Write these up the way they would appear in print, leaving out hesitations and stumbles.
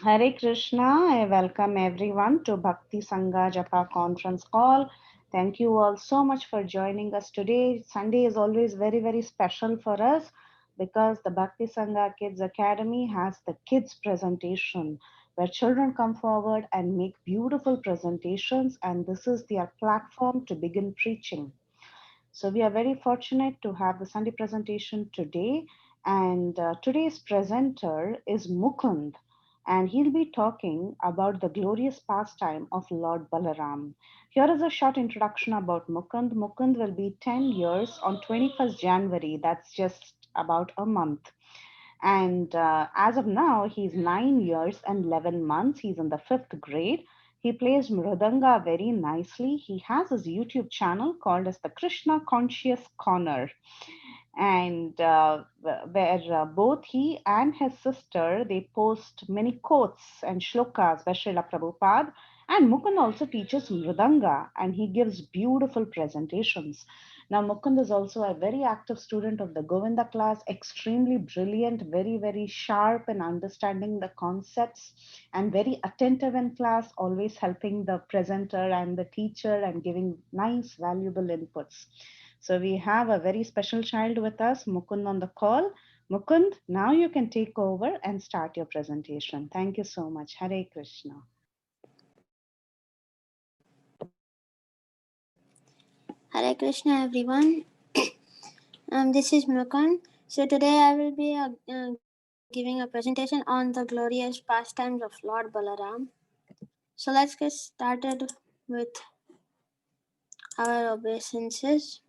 Hare Krishna. I welcome everyone to Bhakti Sangha Japa conference call. Thank you all so much for joining us today. Sunday is always very, very special for us because the Bhakti Sangha Kids Academy has the kids presentation where children come forward and make beautiful presentations, and this is their platform to begin preaching. So we are very fortunate to have the Sunday presentation today. And today's presenter is Mukund, and he'll be talking about the glorious pastime of Lord Balaram. Here is a short introduction about Mukund. Mukund will be 10 years on 21st January. That's just about a month. And as of now, he's 9 years and 11 months. He's in the fifth grade. He plays Mridanga very nicely. He has his YouTube channel called as the Krishna Conscious Corner, and where both he and his sister they post many quotes and shlokas by Srila Prabhupada. And Mukund also teaches Mridanga, and he gives beautiful presentations. Now, Mukund is also a very active student of the Govinda class, extremely brilliant, very, very sharp in understanding the concepts, and very attentive in class, always helping the presenter and the teacher and giving nice, valuable inputs. So we have a very special child with us, Mukund, on the call. Mukund, now you can take over and start your presentation. Thank you so much. Hare Krishna. Hare Krishna, everyone. This is Mukund. So today I will be giving a presentation on the glorious pastimes of Lord Balaram. So let's get started with our obeisances.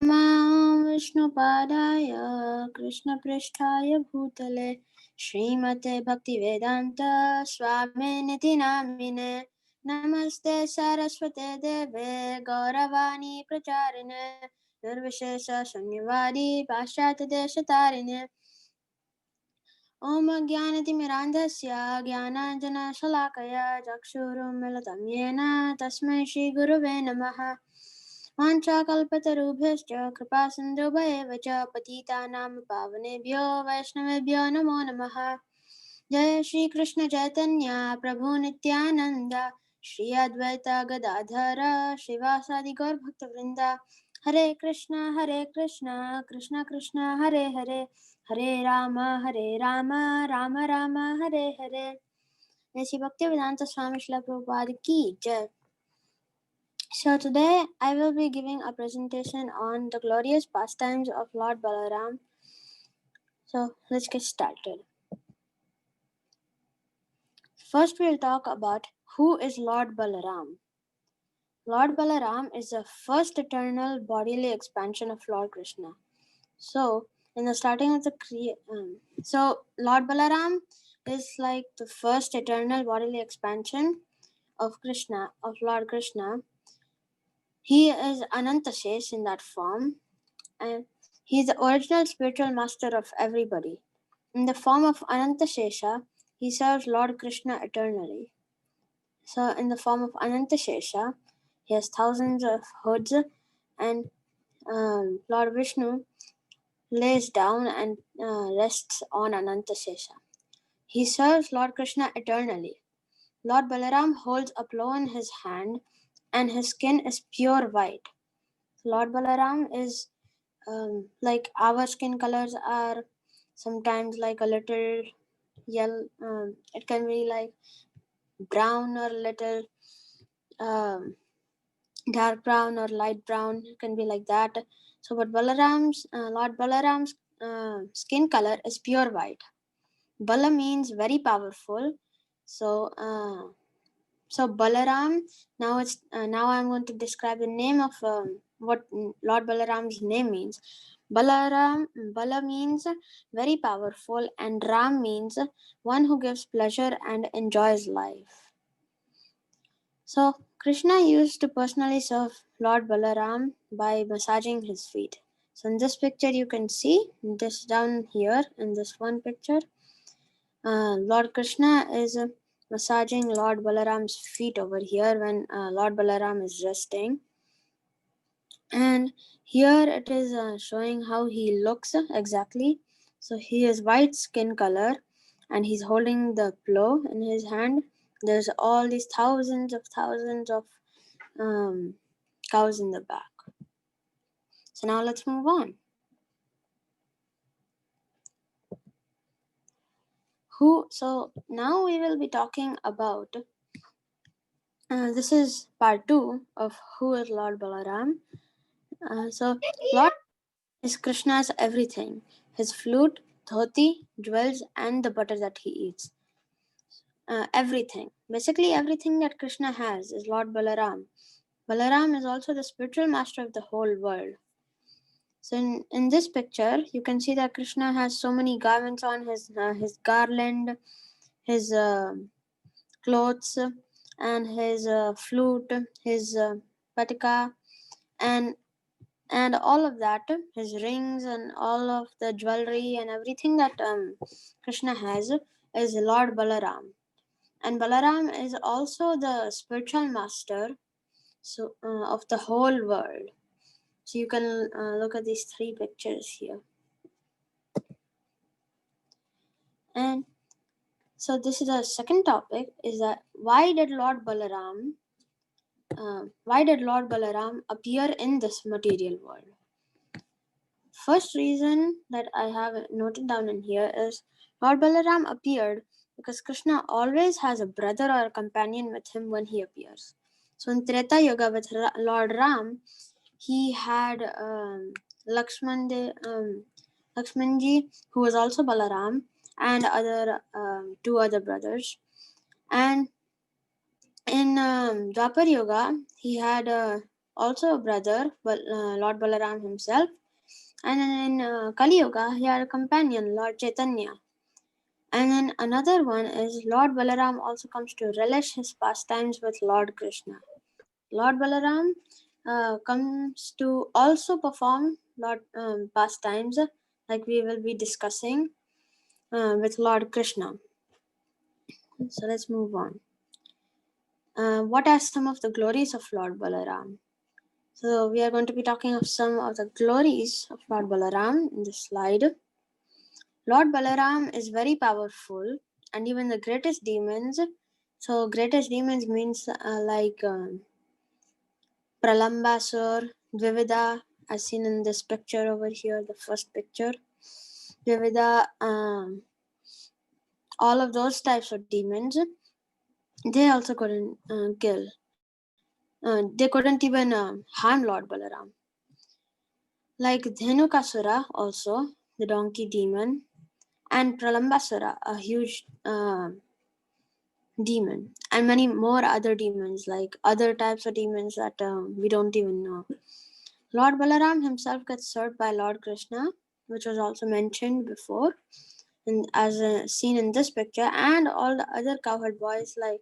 Namo Vishnu Padaya Krishna Prishtaya Bhutale Srimate Bhakti Vedanta Swami Niti Namine Namaste Saraswate Deve Gauravani Pracharine Nirvishesha Shunyavadi Pashyata Deshatarine Om Jnanatimirandhasya Jnananjana Chakshuru Militam Yena Tasmai Shri Guruve Namaha वाञ्छाकल्पतरुभ्यश्च कृपासिन्धुभ्येव च पतितानां पावनेभ्यो वैष्णवेभ्यो नमो नमः जय श्रीकृष्ण चैतन्य प्रभु नित्यानन्द श्री अद्वैत गदाधर श्रीवासादि गौरभक्तवृन्द हरे कृष्ण कृष्ण कृष्ण हरे हरे हरे राम राम राम हरे हरे। जय भक्तिवेदांत स्वामी श्रील प्रभुपाद की जय। So today I will be giving a presentation on the glorious pastimes of Lord Balaram. So let's get started. First we'll talk about who is Lord Balaram. Lord Balaram is the first eternal bodily expansion of Lord Krishna. So in the starting of the Lord Balaram is like the first eternal bodily expansion of Lord Krishna. He is Anantashesh in that form, and he is the original spiritual master of everybody. In the form of Anantashesha, he serves Lord Krishna eternally. So in the form of Anantashesha, he has thousands of hoods, and Lord Vishnu lays down and rests on Anantashesha. He serves Lord Krishna eternally. Lord Balaram holds a plow in his hand, and his skin is pure white. Lord Balaram is like our skin colors are sometimes like a little yellow. It can be like brown or little dark brown or light brown. It can be like that. So, but Lord Balaram's skin color is pure white. Bala means very powerful. So, Balaram. Now I'm going to describe the name of what Lord Balaram's name means. Bala means very powerful, and Ram means one who gives pleasure and enjoys life. So Krishna used to personally serve Lord Balaram by massaging his feet. So in this picture you can see this down here in this one picture, Lord Krishna is massaging Lord Balaram's feet over here when Lord Balaram is resting. And here it is showing how he looks exactly. So he has white skin color, and he's holding the plow in his hand. There's all these thousands of um, cows in the back. So now let's move on. Who? So now we will be talking about. This is part two of who is Lord Balaram. So Lord is Krishna's everything: his flute, dhoti, jewels, and the butter that he eats. Everything. Basically, everything that Krishna has is Lord Balaram. Balaram is also the spiritual master of the whole world. So in this picture, you can see that Krishna has so many garments on his garland, his clothes, and his flute, his patika, and and all of that, his rings and all of the jewelry and everything that Krishna has is Lord Balaram. And Balaram is also the spiritual master of the whole world. So you can look at these three pictures here. And so this is the second topic: is that why did Lord Balaram appear in this material world? First reason that I have noted down in here is Lord Balaram appeared because Krishna always has a brother or a companion with him when he appears. So in Treta Yuga with Lord Ram, he had Lakshmanji, who was also Balaram, and other two other brothers. And in Dwapar Yuga, he had also a brother, Lord Balaram himself. And then in Kali Yuga, he had a companion, Lord Chaitanya. And then another one is Lord Balaram also comes to relish his pastimes with Lord Krishna. Lord Balaram comes to also perform Lord pastimes, like we will be discussing with Lord Krishna. So let's move on. What are some of the glories of Lord Balaram? So we are going to be talking of some of the glories of Lord Balaram in this slide. Lord Balaram is very powerful, and even the greatest demons. So greatest demons means Pralambasur, Dvivida, as seen in this picture over here, the first picture. Dvivida, all of those types of demons, they also couldn't kill. They couldn't even harm Lord Balaram. Like Dhenukasura, also, the donkey demon, and Pralambasura, a huge demon, and many more other demons, like other types of demons that we don't even know. Lord Balaram himself gets served by Lord Krishna, which was also mentioned before, and as seen in this picture, and all the other cowherd boys. Like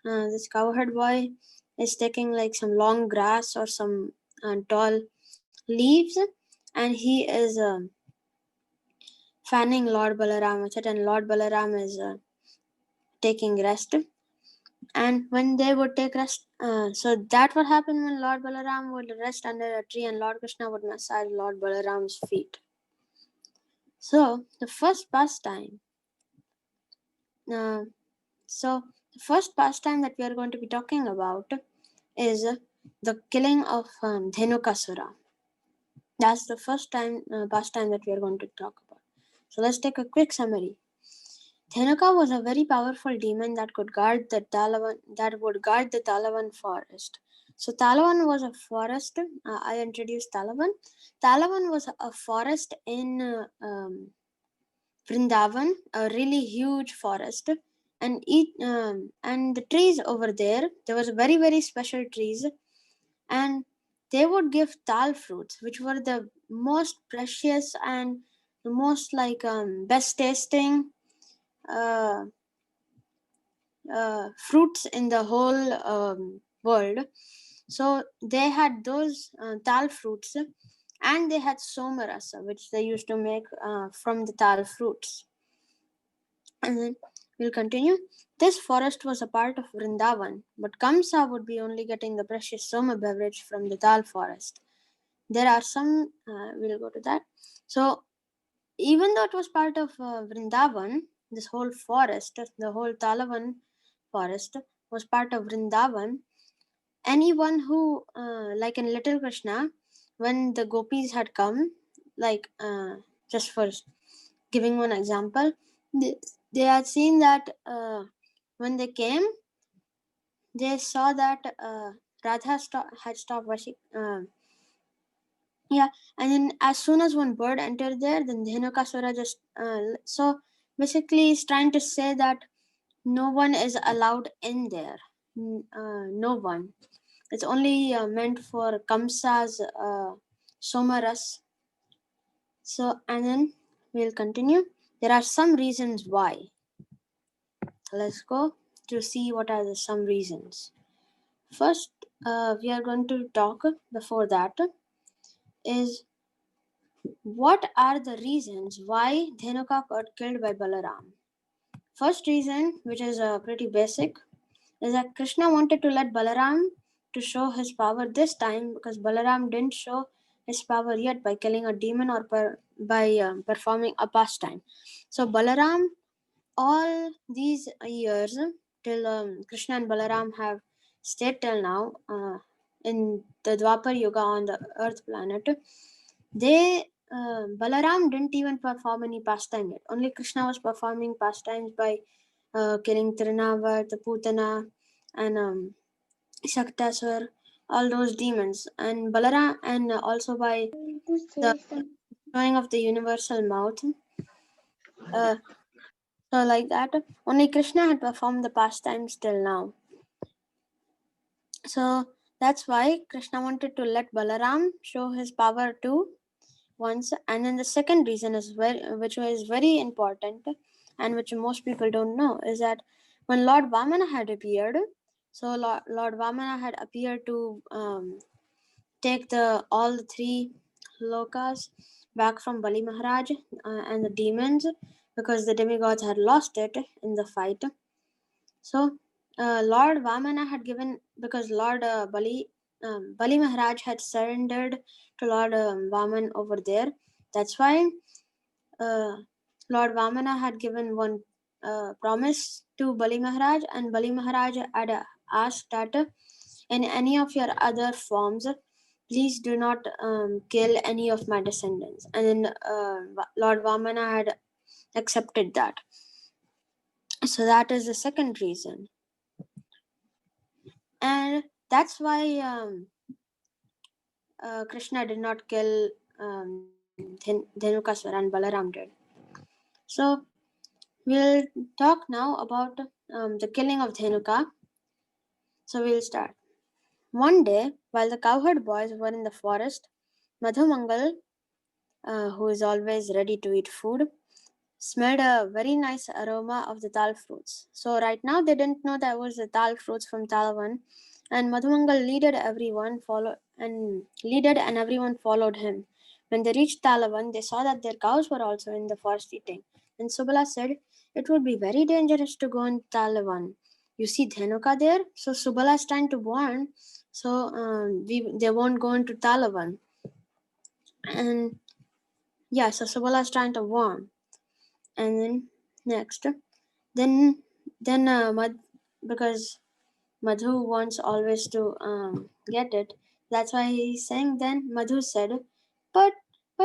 this cowherd boy is taking like some long grass or some tall leaves, and he is fanning Lord Balaram with it, and Lord Balaram is taking rest. And when they would take rest, so that would happen when Lord Balaram would rest under a tree and Lord Krishna would massage Lord Balaram's feet. So the first pastime, uh, so the first pastime that we are going to be talking about is the killing of Dhenukasura. That's the first pastime that we are going to talk about. So let's take a quick summary. Dhenuka was a very powerful demon that would guard the Talavan forest. So Talavan was a forest. I introduced Talavan. Talavan was a forest in Vrindavan, a really huge forest, and the trees over there was very special trees, and they would give tal fruits, which were the most precious and the most best tasting uh, fruits in the whole world. So they had those tal fruits, and they had somarasa, which they used to make from the tal fruits. And then we'll continue. This forest was a part of Vrindavan, but Kamsa would be only getting the precious soma beverage from the tal forest. There are we'll go to that. So even though it was part of Vrindavan, this whole forest, the whole Talavan forest, was part of Vrindavan. Anyone who, like in Little Krishna, when the gopis had come, like just for giving one example, they, they had seen that when they came, they saw that Radha had stopped worship. Yeah, and then as soon as one bird entered there, then Dhenukasura just so basically he's trying to say that no one is allowed in there. No one. It's only meant for Kamsa's Somaras. So, and then we'll continue. There are some reasons why. Let's go to see what are the some reasons. First, we are going to talk before that is what are the reasons why Dhenuka got killed by Balaram. First reason, which is pretty basic, is that Krishna wanted to let Balaram to show his power this time because Balaram didn't show his power yet by killing a demon or by performing a pastime. So Balaram, all these years till Krishna and Balaram have stayed till now in the Dwapar Yuga on the Earth planet, they Balaram didn't even perform any pastime yet. Only Krishna was performing pastimes by killing Trinavat, Putana, and Shaktasur, all those demons, and Balaram, and also by the showing of the universal mouth. Uh, so like that, only Krishna had performed the pastimes till now. So that's why Krishna wanted to let Balaram show his power too once. And then the second reason is which is very important and which most people don't know, is that when Lord Vamana had appeared, so Lord Vamana had appeared to take the all the three lokas back from Bali Maharaj and the demons, because the demigods had lost it in the fight. So Lord Vamana had given, because Lord Bali Maharaj had surrendered to Lord Vaman over there. That's why uh, Lord Vamana had given one promise to Bali Maharaj, and Bali Maharaj had asked that in any of your other forms, please do not kill any of my descendants. And then Lord Vamana had accepted that. So that is the second reason. And that's why Krishna did not kill Dhenukasura and Balaram did. So we'll talk now about the killing of Dhenuka. So we'll start. One day, while the cowherd boys were in the forest, Madhumangal, who is always ready to eat food, smelled a very nice aroma of the tal fruits. So right now they didn't know that was the tal fruits from Talavan, and Madhumangal leaded and everyone followed him. When they reached Talavan, they saw that their cows were also in the forest eating. And Subala said, "It would be very dangerous to go in Talavan. You see Dhenuka there?" So Subala is trying to warn, so they won't go into Talavan. And yeah, so Subala is trying to warn. And then next, then because Madhu wants always to get it, that's why he's saying. Then Madhu said, but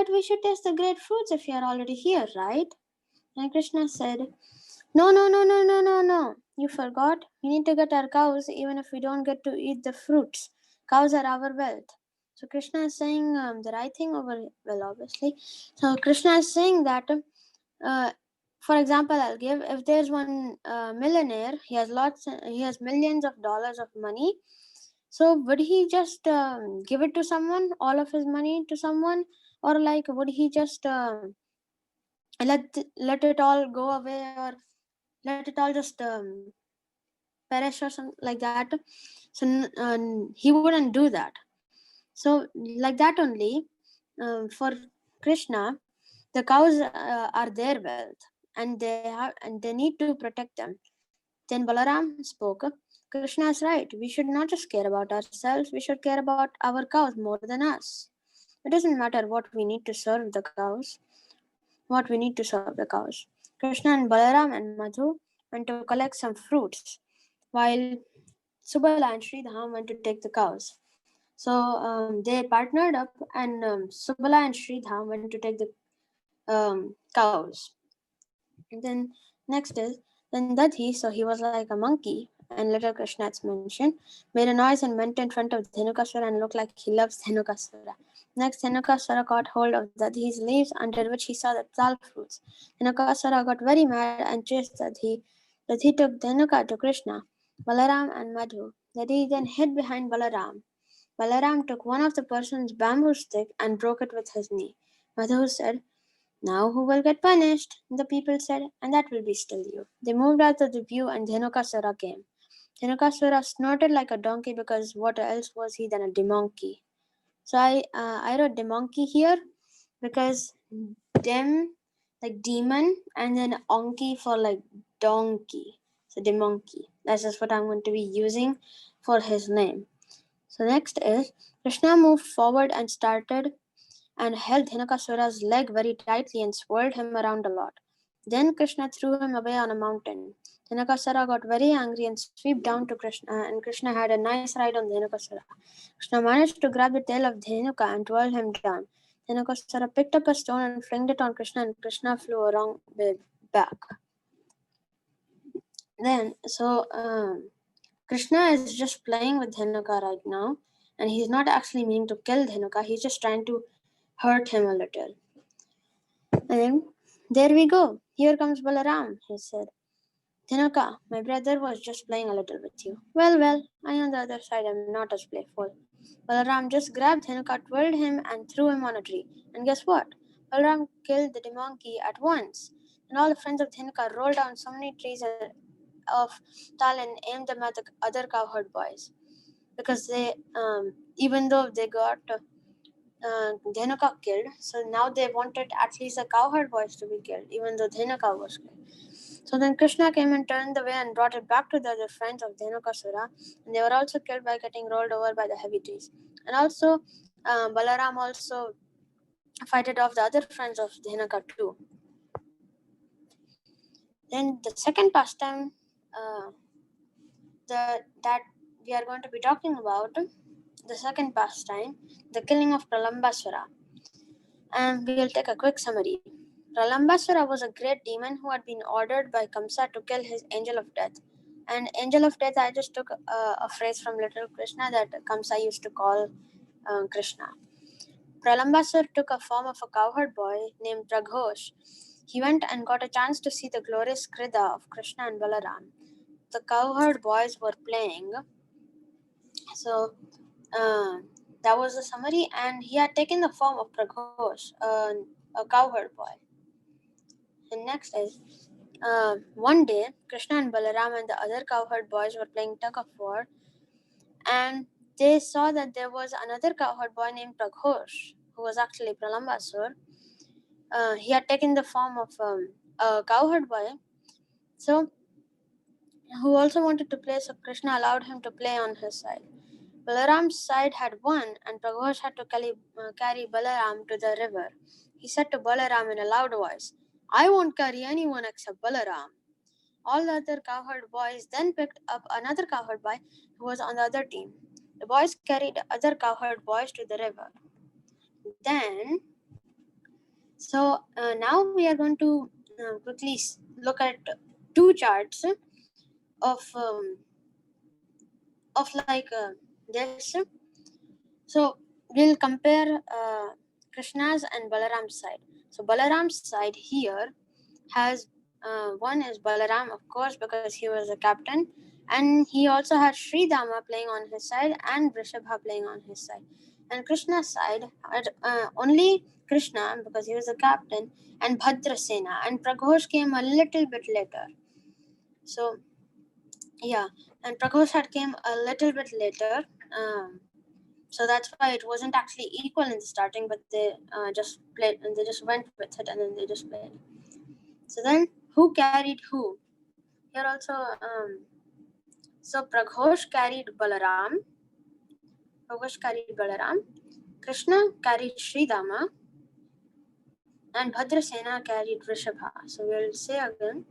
we should taste the great fruits if you are already here, right? And Krishna said, no, you forgot, we need to get our cows even if we don't get to eat the fruits. Cows are our wealth. So Krishna is saying the right thing over, well, obviously. So Krishna is saying that uh, for example, I'll give, if there's one millionaire, he has millions of dollars of money. So would he just give it to someone, all of his money to someone, or like would he just let it all go away, or let it all just perish or something like that? So he wouldn't do that. So like that only, for Krishna, the cows are their wealth, and they need to protect them. Then Balaram spoke. Krishna is right. We should not just care about ourselves. We should care about our cows more than us. It doesn't matter what we need to serve the cows. What we need to serve the cows. Krishna and Balaram and Madhu went to collect some fruits, while Subala and Sridham went to take the cows. So they partnered up, and Subala and Sridham went to take the cows. And then next is then Dadhi, so he was like a monkey, and little Krishna, it's mentioned, made a noise and went in front of Dhenukasura and looked like he loves Dhenukasura. Next, Dhenukasura caught hold of Dadhi's leaves, under which he saw the tal fruits. Dhenukasura got very mad and chased Dadhi. Dadhi took Dhenuka to Krishna, Balaram, and Madhu. Dadhi then hid behind Balaram. Balaram took one of the person's bamboo stick and broke it with his knee. Madhu said, "Now who will get punished?" The people said, "And that will be still you." They moved out of the view, and Dhenukasura came. Dhenukasura snorted like a donkey, because what else was he than a demonkey? So I wrote demonkey here because dem like demon, and then onky for like donkey. So demonkey. That's just what I'm going to be using for his name. So next is Krishna moved forward and held Dhenukasura's leg very tightly and swirled him around a lot. Then Krishna threw him away on a mountain. Dhenukasura got very angry and swept down to Krishna, and Krishna had a nice ride on Dhenukasura. Krishna managed to grab the tail of Dhenuka and twirl him down. Dhenukasura picked up a stone and flinged it on Krishna, and Krishna flew a wrong way back. Then, Krishna is just playing with Dhenuka right now, and he's not actually meaning to kill Dhenuka, he's just trying to hurt him a little. And there we go. Here comes Balaram, he said. Dhenuka, my brother was just playing a little with you. Well, well, I on the other side am not as playful. Balaram just grabbed Dhenuka, twirled him, and threw him on a tree. And guess what? Balaram killed the demonkey at once. And all the friends of Dhenuka rolled down so many trees of tal and aimed them at the other cowherd boys. Because even though they got Dhenuka killed, so now they wanted at least the cowherd boys to be killed, even though Dhenuka was killed. So then Krishna came and turned the way and brought it back to the other friends of Dhenukasura, and they were also killed by getting rolled over by the heavy trees. And also, Balaram also fighted off the other friends of Dhenuka too. Then the second pastime that we are going to be talking about, the second pastime, the killing of Pralambasura. And we will take a quick summary. Pralambasura was a great demon who had been ordered by Kamsa to kill his angel of death. And angel of death, I just took a phrase from little Krishna that Kamsa used to call Krishna. Pralambasur took a form of a cowherd boy named Praghosh. He went and got a chance to see the glorious Krida of Krishna and Balaram. The cowherd boys were playing. So that was the summary, and he had taken the form of Praghosh, a cowherd boy. And next is one day, Krishna and Balaram and the other cowherd boys were playing tug of war, and they saw that there was another cowherd boy named Praghosh, who was actually Pralambasur. He had taken the form of a cowherd boy, so who also wanted to play, so Krishna allowed him to play on his side. Balaram's side had won, and Praghosh had to carry Balaram to the river. He said to Balaram in a loud voice, "I won't carry anyone except Balaram." All the other cowherd boys then picked up another cowherd boy who was on the other team. The boys carried other cowherd boys to the river. Then, now we are going to quickly look at two charts of this. So we'll compare Krishna's and Balaram's side. So Balaram's side here has one is Balaram, of course, because he was a captain, and he also had Sri Dama playing on his side and Vrishabha playing on his side. And Krishna's side had only Krishna, because he was the captain, and Bhadrasena, and Praghosh came a little bit later. So yeah, and Praghosh had came a little bit later. So that's why it wasn't actually equal in the starting, but they just played, and they just went with it, and then they just played. So then, who carried who? Here also, so Praghosh carried Balaram. Krishna carried Sri Dama, and Bhadrasena carried Vrishabha. So we'll say again,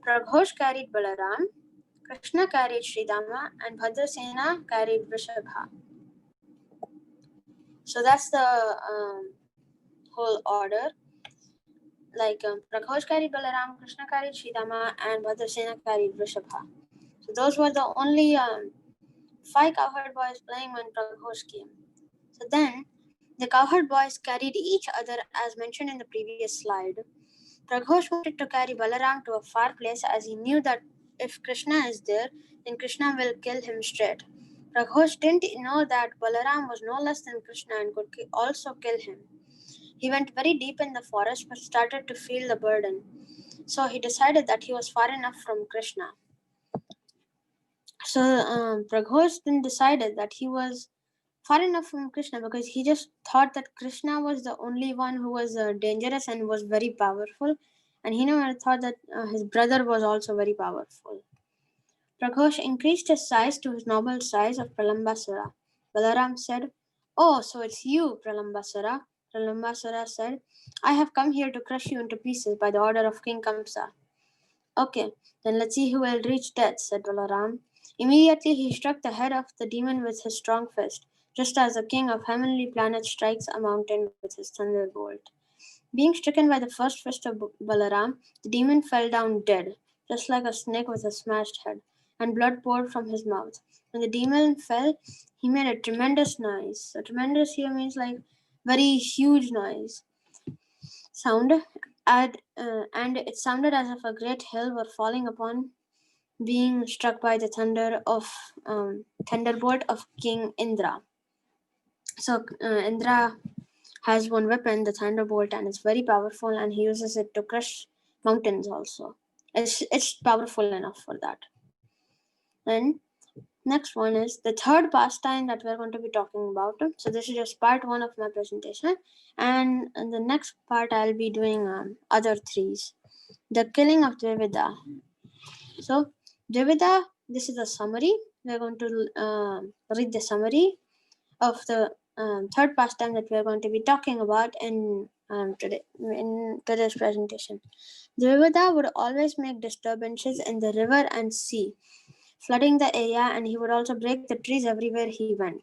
Praghosh carried Balaram, Krishna carried Sridama, and Bhadrasena carried Vrishabha. So that's the whole order. Like Praghosh carried Balaram, Krishna carried Sridama, and Bhadrasena carried Vrishabha. So those were the only five cowherd boys playing when Praghosh came. So then the cowherd boys carried each other as mentioned in the previous slide. Praghosh wanted to carry Balaram to a far place as he knew that if Krishna is there, then Krishna will kill him straight. Praghosh didn't know that Balaram was no less than Krishna and could also kill him. He went very deep in the forest but started to feel the burden. So he decided that he was far enough from Krishna. So Praghosh then decided that he was far enough from Krishna because he just thought that Krishna was the only one who was dangerous and was very powerful, and he never thought that his brother was also very powerful. Praghosh increased his size to his normal size of Pralambasura. Balaram said, "Oh, so it's you, Pralambasura." Pralambasura said, "I have come here to crush you into pieces by the order of King Kamsa." "Okay, then let's see who will reach death," said Balaram. Immediately he struck the head of the demon with his strong fist, just as the king of heavenly planets strikes a mountain with his thunderbolt. Being stricken by the first fist of Balaram, the demon fell down dead, just like a snake with a smashed head, and blood poured from his mouth. When the demon fell, he made a tremendous noise. So tremendous here means like very huge noise sound, and it sounded as if a great hill were falling upon, being struck by the thunderbolt of King Indra. So Indra has one weapon, the thunderbolt, and it's very powerful, and he uses it to crush mountains. Also, it's powerful enough for that. Then next one is the third pastime that we're going to be talking about. So this is just part one of my presentation, and in the next part I'll be doing other threes. The killing of Dvivida. So Dvivida, this is a summary. We're going to read the summary of the third pastime that we're going to be talking about in today's presentation. Dvivida would always make disturbances in the river and sea, flooding the area, and he would also break the trees everywhere he went.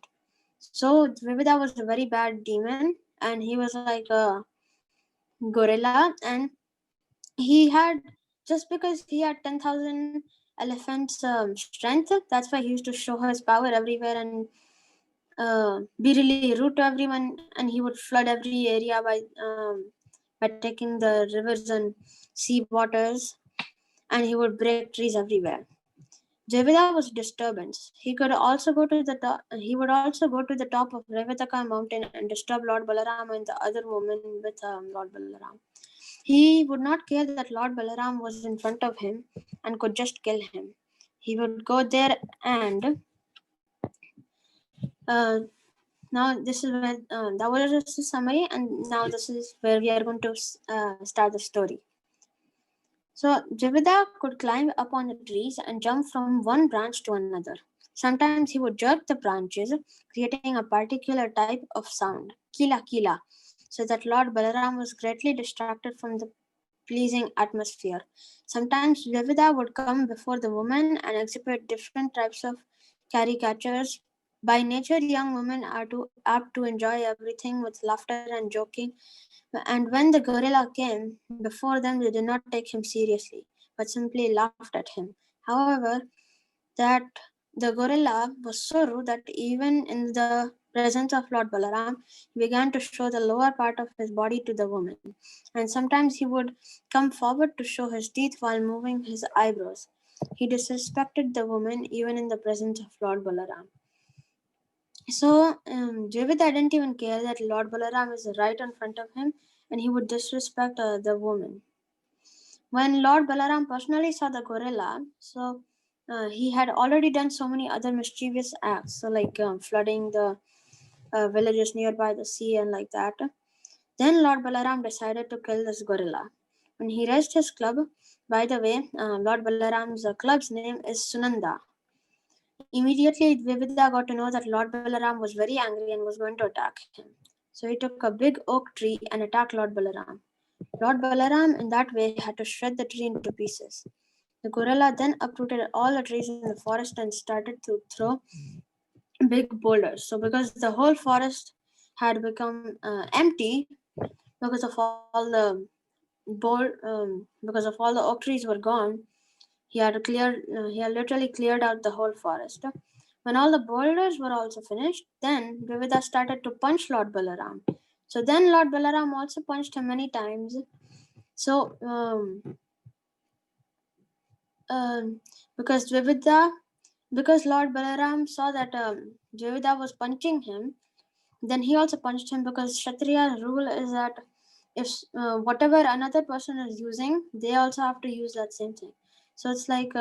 So Dvivida was a very bad demon, and he was like a gorilla, and he had, just because he had 10,000 elephants strength, that's why he used to show his power everywhere and be really rude to everyone, and he would flood every area by taking the rivers and sea waters, and he would break trees everywhere. Jevida was disturbance. He could also go to the top. He would also go to the top of Revataka mountain and disturb Lord Balaram and the other woman with Lord Balaram. He would not care that Lord Balaram was in front of him and could just kill him. He would go there, and uh, now this is where that was just a summary, and now this is where we are going to start the story. So Jivida could climb up on the trees and jump from one branch to another. Sometimes he would jerk the branches, creating a particular type of sound, kila kila, so that Lord Balaram was greatly distracted from the pleasing atmosphere. Sometimes Jivida would come before the woman and exhibit different types of caricatures. By nature, young women are too apt to enjoy everything with laughter and joking, and when the gorilla came before them, they did not take him seriously, but simply laughed at him. However, that the gorilla was so rude that even in the presence of Lord Balaram, he began to show the lower part of his body to the woman, and sometimes he would come forward to show his teeth while moving his eyebrows. He disrespected the woman even in the presence of Lord Balaram. So Javida didn't even care that Lord Balaram is right in front of him, and he would disrespect the woman. When Lord Balaram personally saw the gorilla, so he had already done so many other mischievous acts, so like flooding the villages nearby the sea and like that. Then Lord Balaram decided to kill this gorilla. When he raised his club, by the way, Lord Balaram's club's name is Sunanda. Immediately, Vivida got to know that Lord Balaram was very angry and was going to attack him. So he took a big oak tree and attacked Lord Balaram. Lord Balaram, in that way, had to shred the tree into pieces. The gorilla then uprooted all the trees in the forest and started to throw big boulders. So, because the whole forest had become empty because of all the because of all the oak trees were gone, he had literally cleared out the whole forest. When all the boulders were also finished, then Vivida started to punch Lord Balaram. So then Lord Balaram also punched him many times. So because because Lord Balaram saw that Dvivida was punching him, then he also punched him, because Kshatriya rule is that if whatever another person is using, they also have to use that same thing. So it's like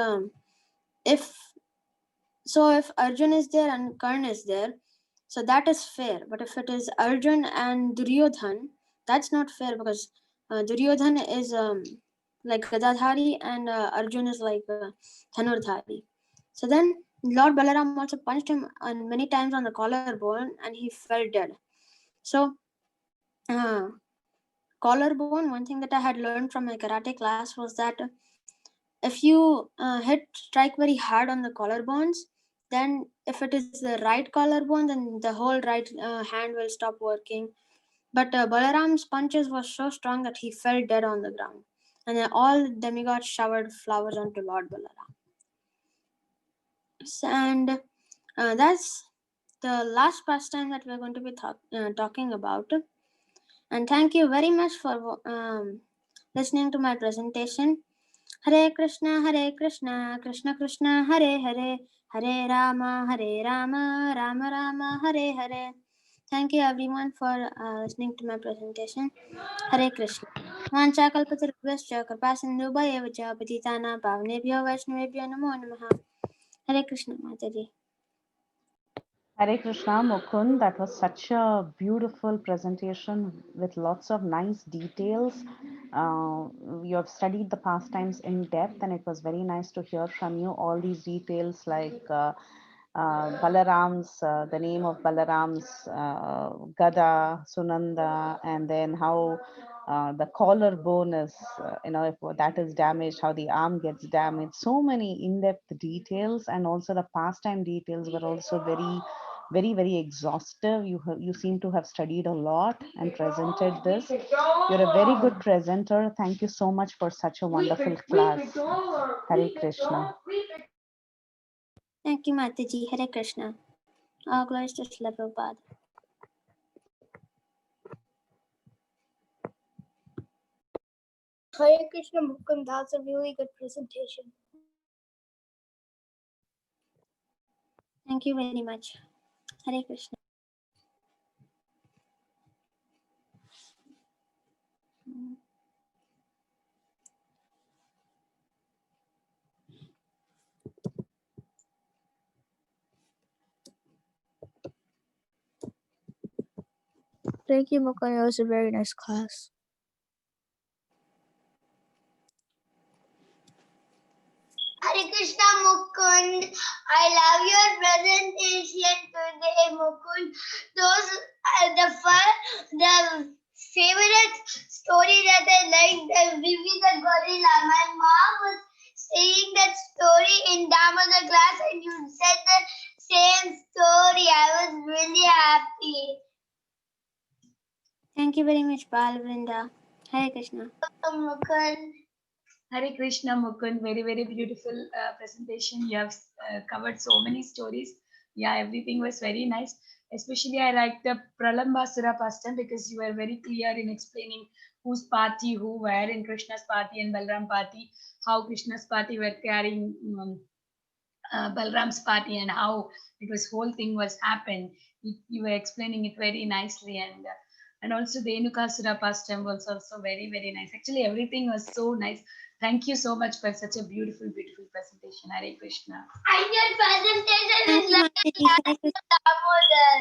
if if Arjun is there and Karn is there, so that is fair. But if it is Arjun and Duryodhan, that's not fair, because Duryodhan is like Gadadhari and Arjun is like Dhanurdhari. So then Lord Balaram also punched him many times on the collarbone and he fell dead. So uh, collarbone, one thing that I had learned from my karate class was that if you strike very hard on the collarbones, then if it is the right collarbone, then the whole right hand will stop working. But Balaram's punches were so strong that he fell dead on the ground, and then all demigods showered flowers onto Lord Balaram. And that's the last pastime that we're going to be talking about. And thank you very much for listening to my presentation. Hare Krishna, Krishna Krishna, Hare Hare, Hare Rama, Rama Rama, Hare Hare. Thank you everyone for listening to my presentation. Hare Krishna. Vanchakalpatarubhyascha kripasindubhaya vacha patitana pavanebhyo vaishnavebhyo namo namaha. Hare Krishna Mataji. Hare Krishna, Mukund. That was such a beautiful presentation with lots of nice details. You have studied the pastimes in depth, and it was very nice to hear from you all these details like Balaram's, the name of Balaram's Gada, Sunanda, and then how the collarbone is, if that is damaged, how the arm gets damaged. So many in-depth details, and also the pastime details were also very exhaustive. You seem to have studied a lot and presented this. You're a very good presenter. Thank you so much for such a wonderful class. Hare Krishna. Thank you Mataji. Hare Krishna. All glories to Srila Prabhupada. Hare Krishna Mukund, that's a really good presentation. Thank you very much. Hare Krishna. Thank you, Mukund. It was a very nice class. Hare Krishna Mukund, I love your presentation today, Mukund. Those the favorite story that I liked, the Vivi the gorilla. My mom was saying that story in Damodar class, and you said the same story. I was really happy. Thank you very much, Balvrinda. Hare Krishna. Mukund. Hare Krishna Mukund, very beautiful presentation. You have covered so many stories. Yeah, everything was very nice. Especially I liked the Pralambasura pastime because you were very clear in explaining whose party who were in Krishna's party and Balram party, how Krishna's party were carrying Balram's party and how it was whole thing was happened. You were explaining it very nicely, and also the Enukasura pastime was also very nice. Actually, everything was so nice. Thank you so much for such a beautiful presentation. Hare Krishna. And your presentation Thank is you, like Mataji. Hare Krishna. Damodar.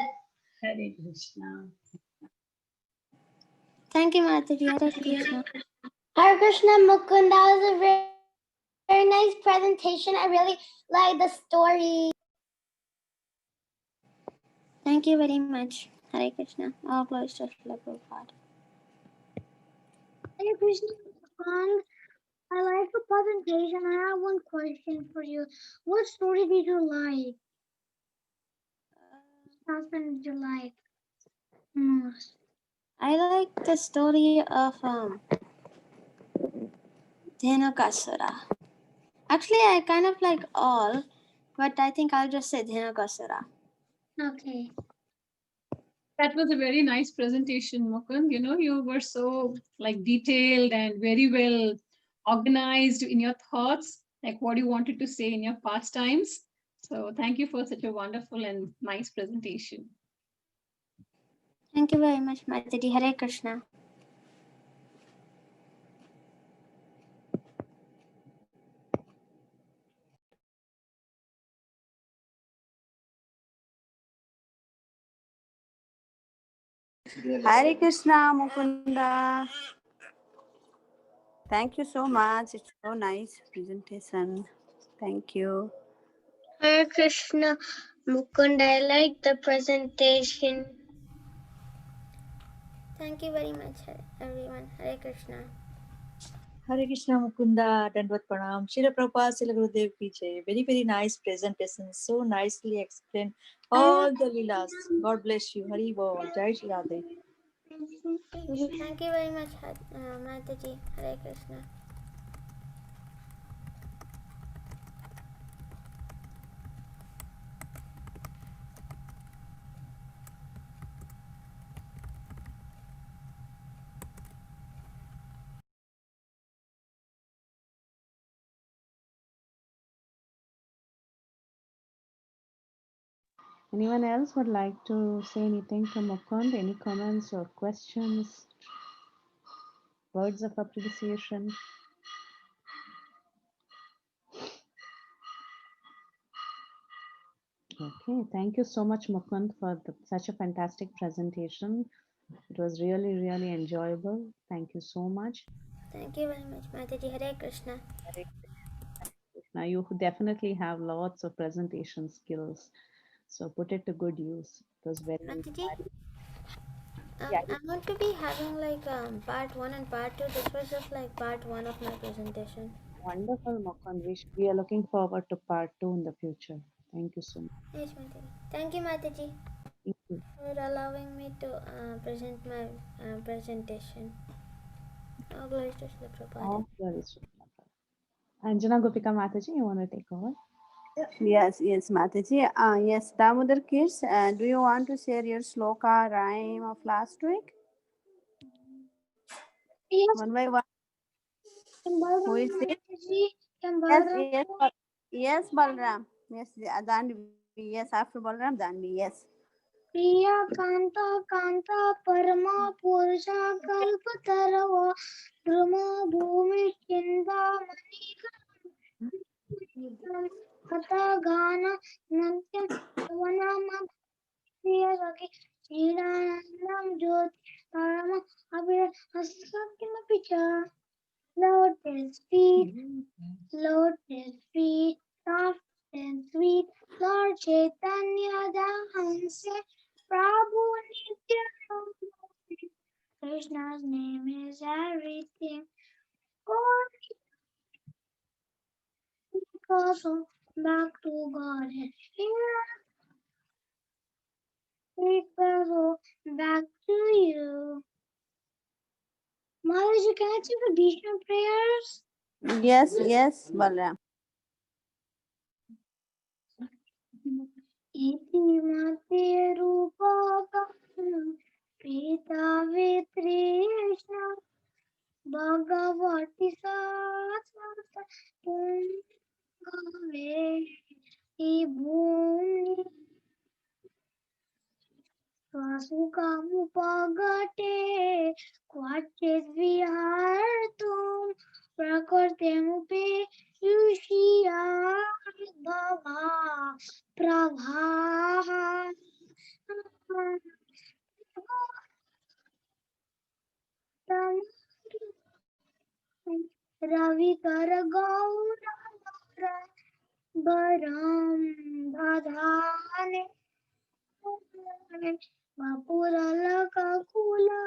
Hare Krishna. Thank you, Mataji. Hare Krishna. Hare Krishna Mukund, that was a very nice presentation. I really like the story. Thank you very much. Hare Krishna. All glories to Srila Prabhupada. Hey Krishna, Mukund, I like the presentation. I have one question for you. What story did you like? Which husband did you like most? I like the story of Dhenukasura. Actually, I kind of like all, but I think I'll just say Dhenukasura. Okay. That was a very nice presentation, Mukund. You know, you were so like detailed and very well organized in your thoughts, like what you wanted to say in your pastimes. So thank you for such a wonderful and nice presentation. Thank you very much, Mataji. Hare Krishna. Hare Krishna Mukunda. Thank you so much. It's so nice presentation. Thank you. Hare Krishna, Mukund, I like the presentation. Thank you very much, everyone. Hare Krishna. Hare Krishna Mukunda, Dandvat Pranam, Shri Prabhupada, Srila Gurudev ki jai. Very, very nice presentation. So nicely explained all the Leelas. God bless you. Hari Bol. Jai Shri Radhe. Thank you very much, Mataji. Hare Krishna. Anyone else would like to say anything to Mukund? Any comments or questions? Words of appreciation? Okay, thank you so much, Mukund, for such a fantastic presentation. It was really, really enjoyable. Thank you so much. Thank you very much, Mataji. Hare Krishna. Now, you definitely have lots of presentation skills, so put it to good use. It was very Mataji, inspiring. Yeah, I'm going to be having like part 1 and part 2. This was just like part 1 of my presentation. wonderful, Mukund. We are looking forward to part two in the future. Thank you so much. Yes, Mataji. Thank you, Mataji, Thank you. for allowing me to present my presentation. All glories to Srila Prabhupada. All glories to God. Anjana Gopika Mataji, you want to take over? Yes, Mataji. Yes, Damodar kids, do you want to share your sloka rhyme of last week? Yes, One by one. Can Who Balaram is it? Mataji? Can Yes, Balaram? yes, yes, Balram. Yes, Danvi. Yes, after Balram, Danvi. Yes. प्रिया कांता कांता परमा पुरुषा कल्पतरव ब्रह्म भूमि चिंतामणि कथा गान नृत्य वनम प्रिय सखी श्रीरानंदम ज्योति परम अभिर हस्किमपि च lotus feet soft and sweet Lord Chaitanya dance Prabhu Nityananda Krishna's name is everything God also back to God here it will back to you Maharaj, can I take the Bhishma prayers? Yes, yes, Balram. इति मते रूपकं पीता वितृष्णा भगवती साक्षात् पुङ्गवे हि भूमि स्वसुखमुपगते क्वचिद्विहर्तुं प्रकृतिमुपेयुषिया भवा प्रभाः रविकर गौर वरं दधाने वपुरलककुला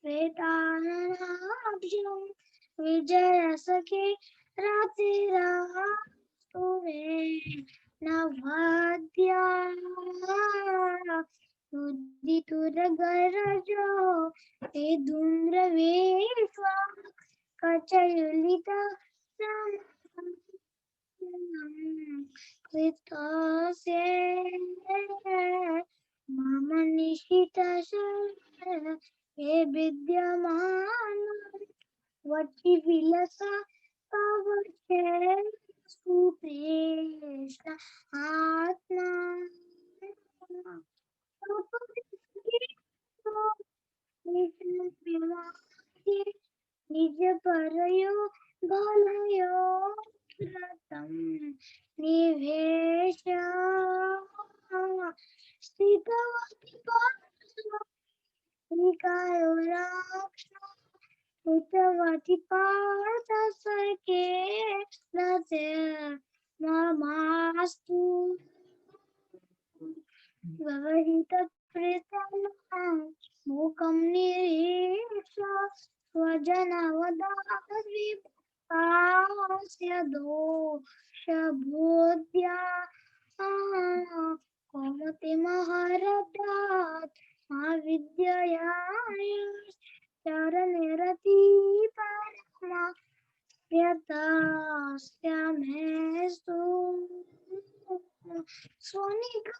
वेदानाभ्युं विजयसखे रातिरास्तुमे नवद्या उदितुरगरजो विदुन्द्रवेश्वा कचयुलिता कृतस्य मम निशितश ये विद्यमान वटि विलसा पावके सुप्रेष्ठ आत्मा निज परयो भलयो रतम निवेश स्थितवती निकायो राक्ष स्थितवती पार्थ सके रते ममास्तु व्यवहितकृतना मूकं निरीक्ष स्वजनवदाद्विपास्य दोषबोध्या कौमतिमहरदात् अविद्यया चरणरति परमा यतास्यामेस्तु स्वनिग्न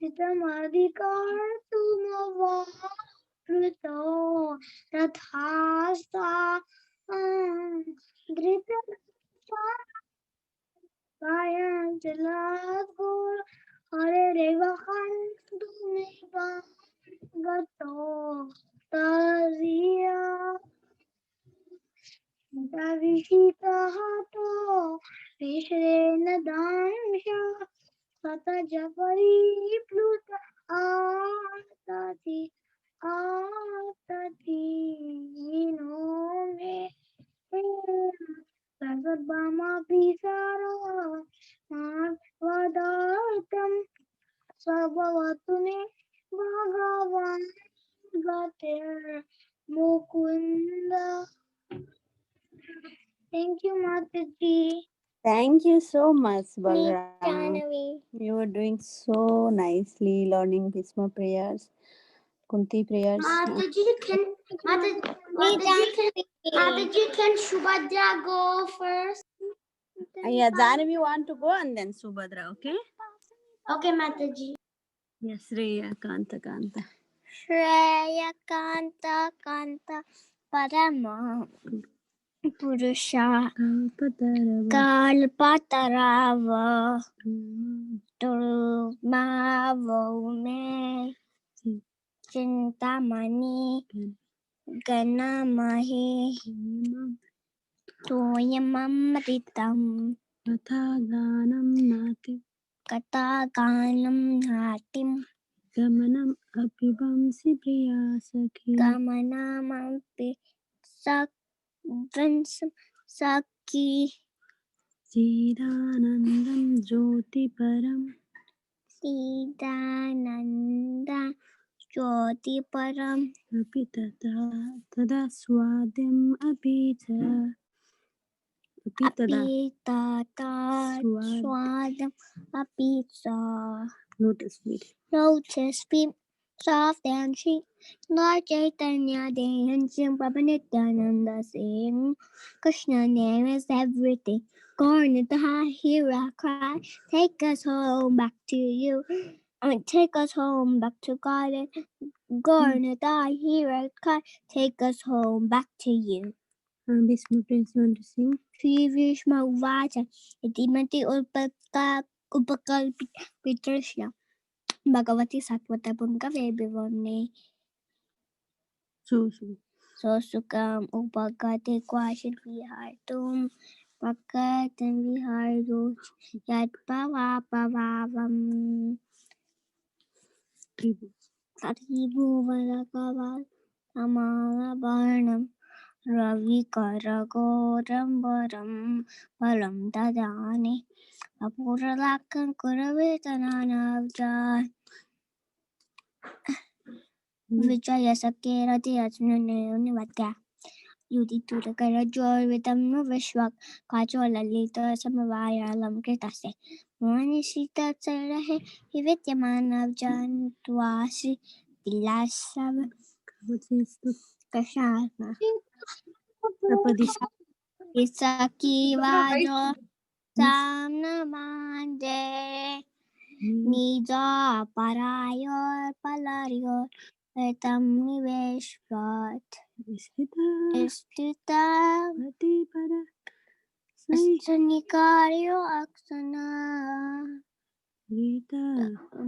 कृतमधिकर्तुमवाप्लुतो तथास्ता धृतराष्ट्रायञ्चलाद्गुर हरेरेव हन्तुमेव गतो तर्या विषितहतो विश्रेण दांश सतज परिप्लुत आतति नो मे सर्वमपि सारो वदार्थं स्वभवतु मे भगवान् गतिर् Mukund. Thank you, Mataji. Thank you so much, Balaram. Jahnavi. You were doing so nicely, learning Bhisma prayers, Kunti prayers. Mataji, can Shubhadra go first? Yeah, Jahnavi want to go and then Subhadra, okay? Okay, Mataji. Yes, Shreya, Kanta, Kanta. Shreya Kanta Kanta Parama Purusha Kalpatarava Turmavo Chintamani Ganamahi Toyamamritam Kataganam Natim Gamanam Abhivamsi Priya Sakhi Gamanamampi Sakhi Sidanandam Jyoti Param Sidananda Jyoti Param Api Tada Swadhyam Apicha Apitata Swadam Apitsa Lotus feet. Lotus feet soft and sweet Lord Chaitanya dancing Prabhupada sing Krishna name is everything Gornita hear a cry Take us home back to you Take us home back to God Gornita hear a cry Take us home back to you. Bhisma Prince, you want to sing? Shri Vishma Uvacha Itimati Upakalpita Pitrashya Bhagavati Satvata Punkave Bhivamne So. Sosukam Upakate Kwashit Vihartum Pakatam Viharuch Yat Pavapavam Taribu Valakaval Amala Barnam Ravi Karagoram Baram Balam Dadani Apuralakan Kuravetananavja विजयसके रतिरत्ननिर्वत्या युधितुरकरज्वलितं विश्वक् काचो ललित समवायालङ्कृतस्य मोहनिशितचरहे विद्यमानवजन्त्वासि विलासव कषाण सखी वाजो सामनमांजे निजा परायोर पलारियोर तम निवेशवत स्थिता सनिकार्यो अक्षना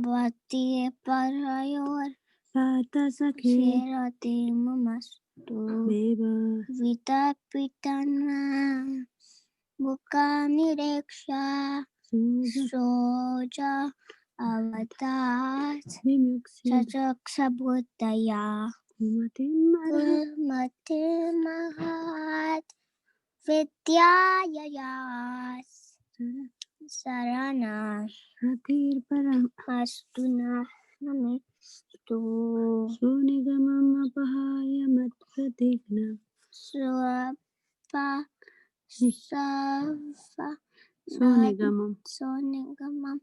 वती परायोर शेरते ममस्तु वितपितना मुकानिरेक्षा सोजा अवतार सचक्षबुद्धया मतिर्महात् विद्यायास शरणा अस्तु नमेस्तु सुनिगमम् अपहाय मत्प्रतिज्ञा सोनिगमम्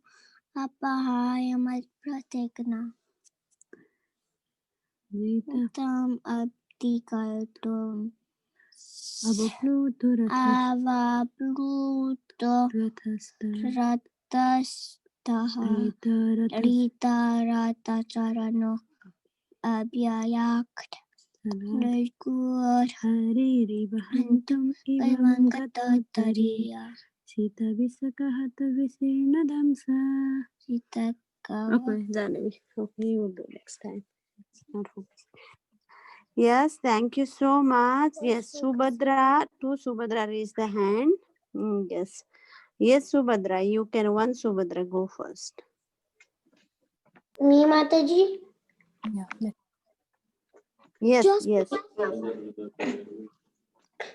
अपहाय मत्प्रतिज्ञा तम अब्धिकर्तुम् रथस्थः रीतारथचरणो अव्ययाक्ट हरिरिवहन्तुं विमङ्गततरीया सीतविसकहतविशीर्णदंसा Okay, Janavi. Okay, you will do next time. It's not focused. Yes, thank you so much. Yes, Subhadra. To Subhadra, raise the hand. Yes. Yes, Subhadra. You can. One Subhadra, go first. Me, Mataji. Yes, yes.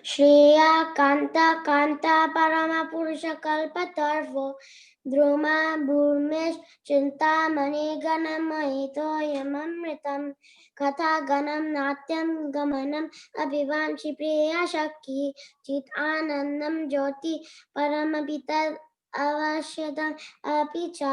Shreya Kanta Kanta परम पुरुष कल्पतर्वो द्रुमा भूमेश चिंतामणि गणमयितोऽयमृतं कथा गणं नाट्यं गमनम् अभिवांशि प्रिया शक्ति चित् आनन्दं ज्योति परमपितद् अवश्यदम् अपि च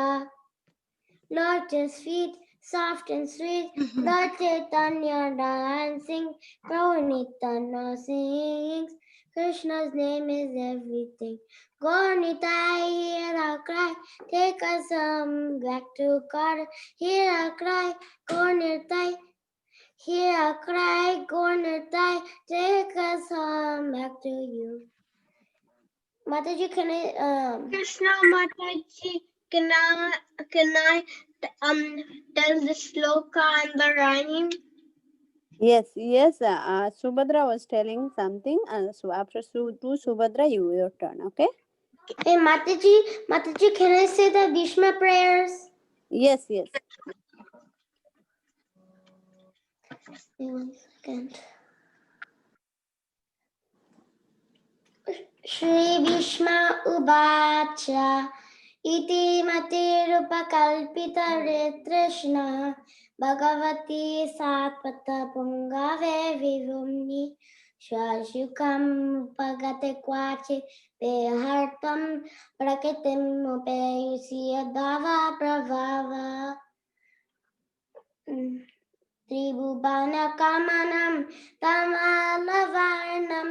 Lotus feet, soft and sweet, Lord Chaitanya dancing, Prabhu Nityananda sings. Krishna's name is everything. Go Nitai, hear our cry, take us back to God. Hear our cry, go Nitai, hear our cry, go Nitai, take us back to you. Mataji, can I? Krishna Mataji, can I tell the sloka and the rhyme? Yes, yes. Subhadra was telling something. So after to Subhadra, your turn. Okay. Hey, Mataji, can I say the Bhishma prayers? Yes, yes. Wait 1 second. Shri Bhishma Uvacha Iti Matirupakalpita Ritrishna Bhagavati Satpata Pungave Vivumni Shashukam Upagate Kwachi Behartam Prakitim Upayusi Dava Pravava Tribhubana Kamanam Tamalavarnam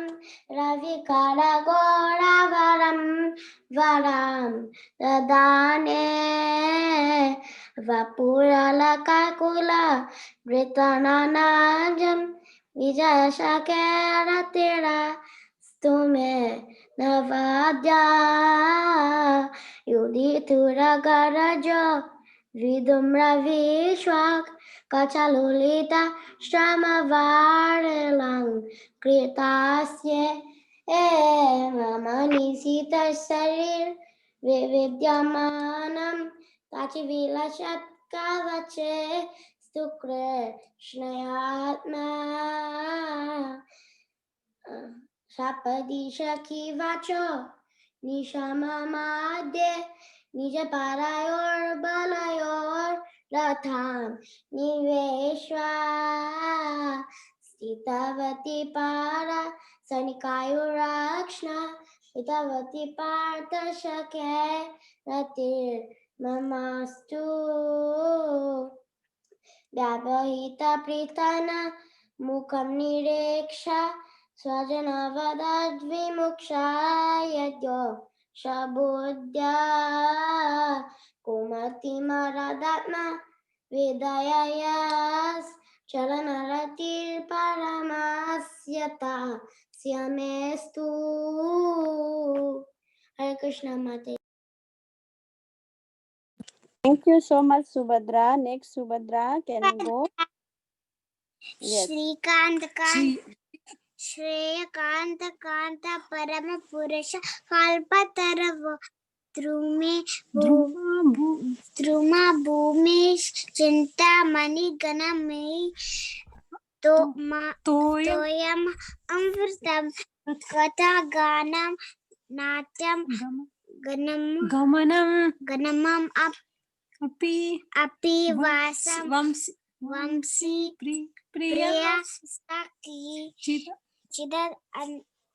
Ravikara Gora Varam Dadane Vapurala Kakula Britananajam Vijashakera Tira Stume Navadya Yuditura Garajo Vidumra Vishwak Kachalulita Shramavarelang Kritasye Mamani Sita Sarir Vividyamanam Tachivilashat Kavache Stukre Shnayatma Sapadisha Kivacho Nishama Madhe Nija Parayor Balayor रथां निवेश्वा स्थितवती पारा सनिकायुरक्ष्णा हितवती पार्थशखे रतिर्ममास्तु व्यावहितप्रीतना मुखं निरेक्षा स्वजनवदद्विमुक्षा यद्यो शबुद्ध्या कुमतिमरदात्मा विदययास् चलनरतिर्परमास्यता स्यमेस्तु Hare Krishna Mate. Thank you so much, Subhadra. Next, Subhadra, can you go? Yes. श्रेयकांत Kant परम पुरुष कल्पतरव ध्रुमा भूमि चिंतामणि गणमयि तोयम अमृतम कथा गानम नाट्यम गणमम अपि वंशी प्रिया सखी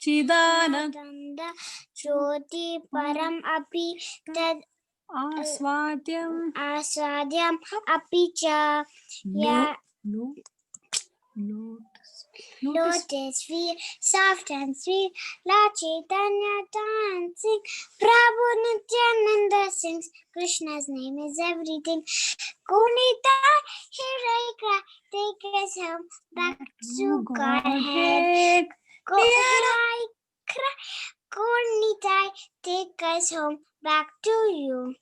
चिदानंद ज्योति परम अपि तद आस्वाद्यम अपि च Lotus feet, soft and sweet, Lord Chaitanya dancing, Prabhu Nityananda sings, Krishna's name is everything. Kunita, here I cry, take us home, back to Godhead. Here I cry, Kunita, take us home, back to you.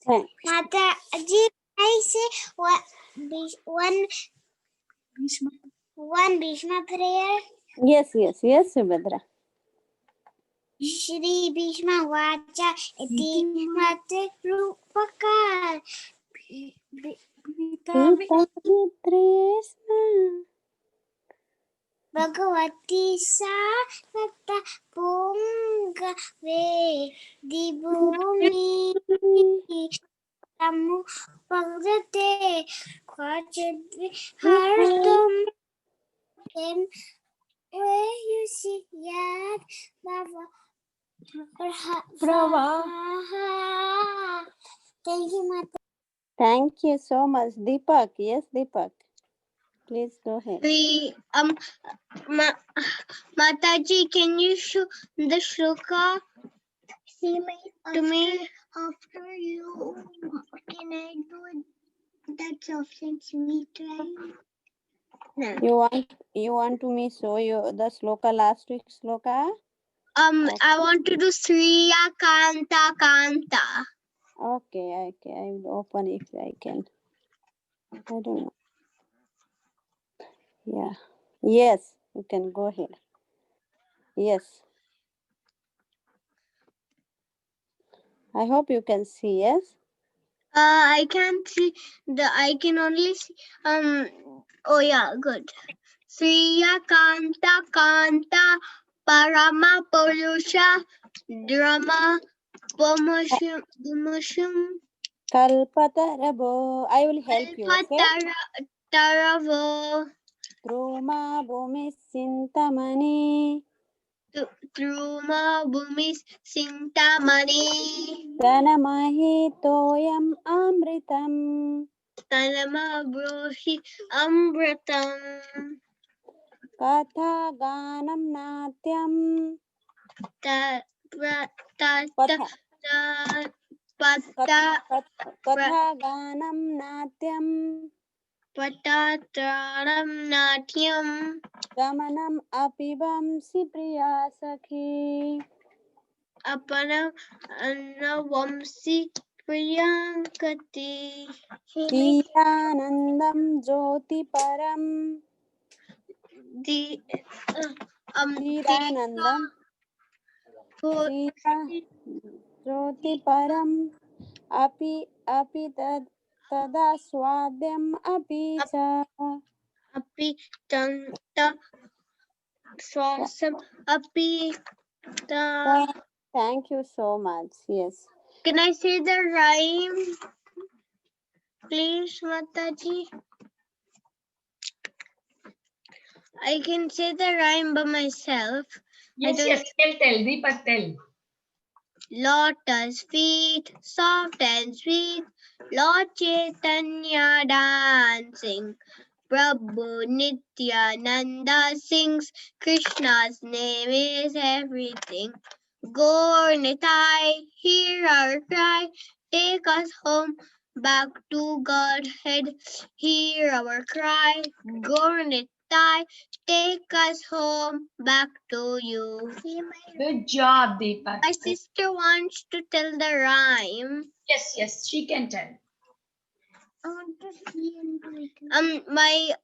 Mata, I say one Bhishma prayer. Yes, Subhadra. Shri Bhishma Vacha Iti Mate Rupakar Bhagavati Sarvata Pungave Dibhumi Tamu Bhagavate Kvachidvi Hartum where you see Yad Baba Thank you, Mata. Thank you so much. Deepak. Yes, Deepak. Please go ahead. Mataji, can you show the shloka to me? After you, can I do that soft and sweet right? No. You want to me show you the sloka, last week's sloka? Okay. I want to do Sriya Kanta Kanta. Okay. I will open if I can. I don't know. Yeah. Yes, you can go ahead. Yes. I hope you can see, yes? I can't see I can only see oh yeah, good. Sriya Kanta Kanta Parama Purusha Drama Bumushum Kalpatarabo. I will help you, okay? Taravo Truma Bhumi Sintamani Truma Bhumis Sintamani Ganamahi Toyam Amritam Tanama Brohi Ambratam Katha Ganam Natyam Katha Ganam Natyam Patatranam Natyam Gamanam Apivamsi Priya Sakhi Apanam Annavamsi Priyankati Tiranandam Jyoti Param Tiranandam Jyoti Param Api Tada Swadhyam Api Cha Api Tanta Swasam Api Ta. Thank you so much. Yes. Can I say the rhyme? Please, Mataji. I can say the rhyme by myself. Yes, yes. Tell. Deepak, tell. Lotus feet, soft and sweet, Lord Chaitanya dancing. Prabhu Nityananda sings, Krishna's name is everything. Gaur Nitai, hear our cry, take us home back to Godhead. Hear our cry, Gaur Nitai, take us home back to you. Good job, Deepak. My sister wants to tell the rhyme. Yes, she can tell. My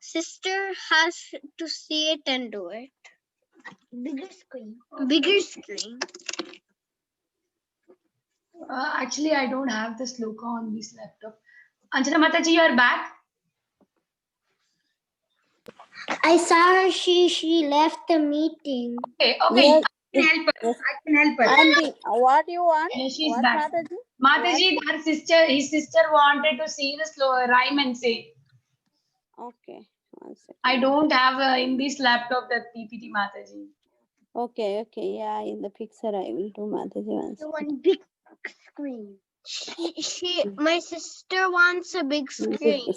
sister has to see it and do it. Bigger screen. Bigger screen. Actually, I don't have the sloka on this laptop. Anjana Mataji, you are back? I saw her. She left the meeting. Okay. Yes, I can help her. yes. I can help her. What you want? Yeah, she's What, back. Mataji? Mataji, his sister wanted to see the slow rhyme and say. Okay, 1 second. I don't have in this laptop the PPT, Mataji. Okay, yeah, in the picture I will do, Mataji. 1 second. One big screen. My sister wants a big screen.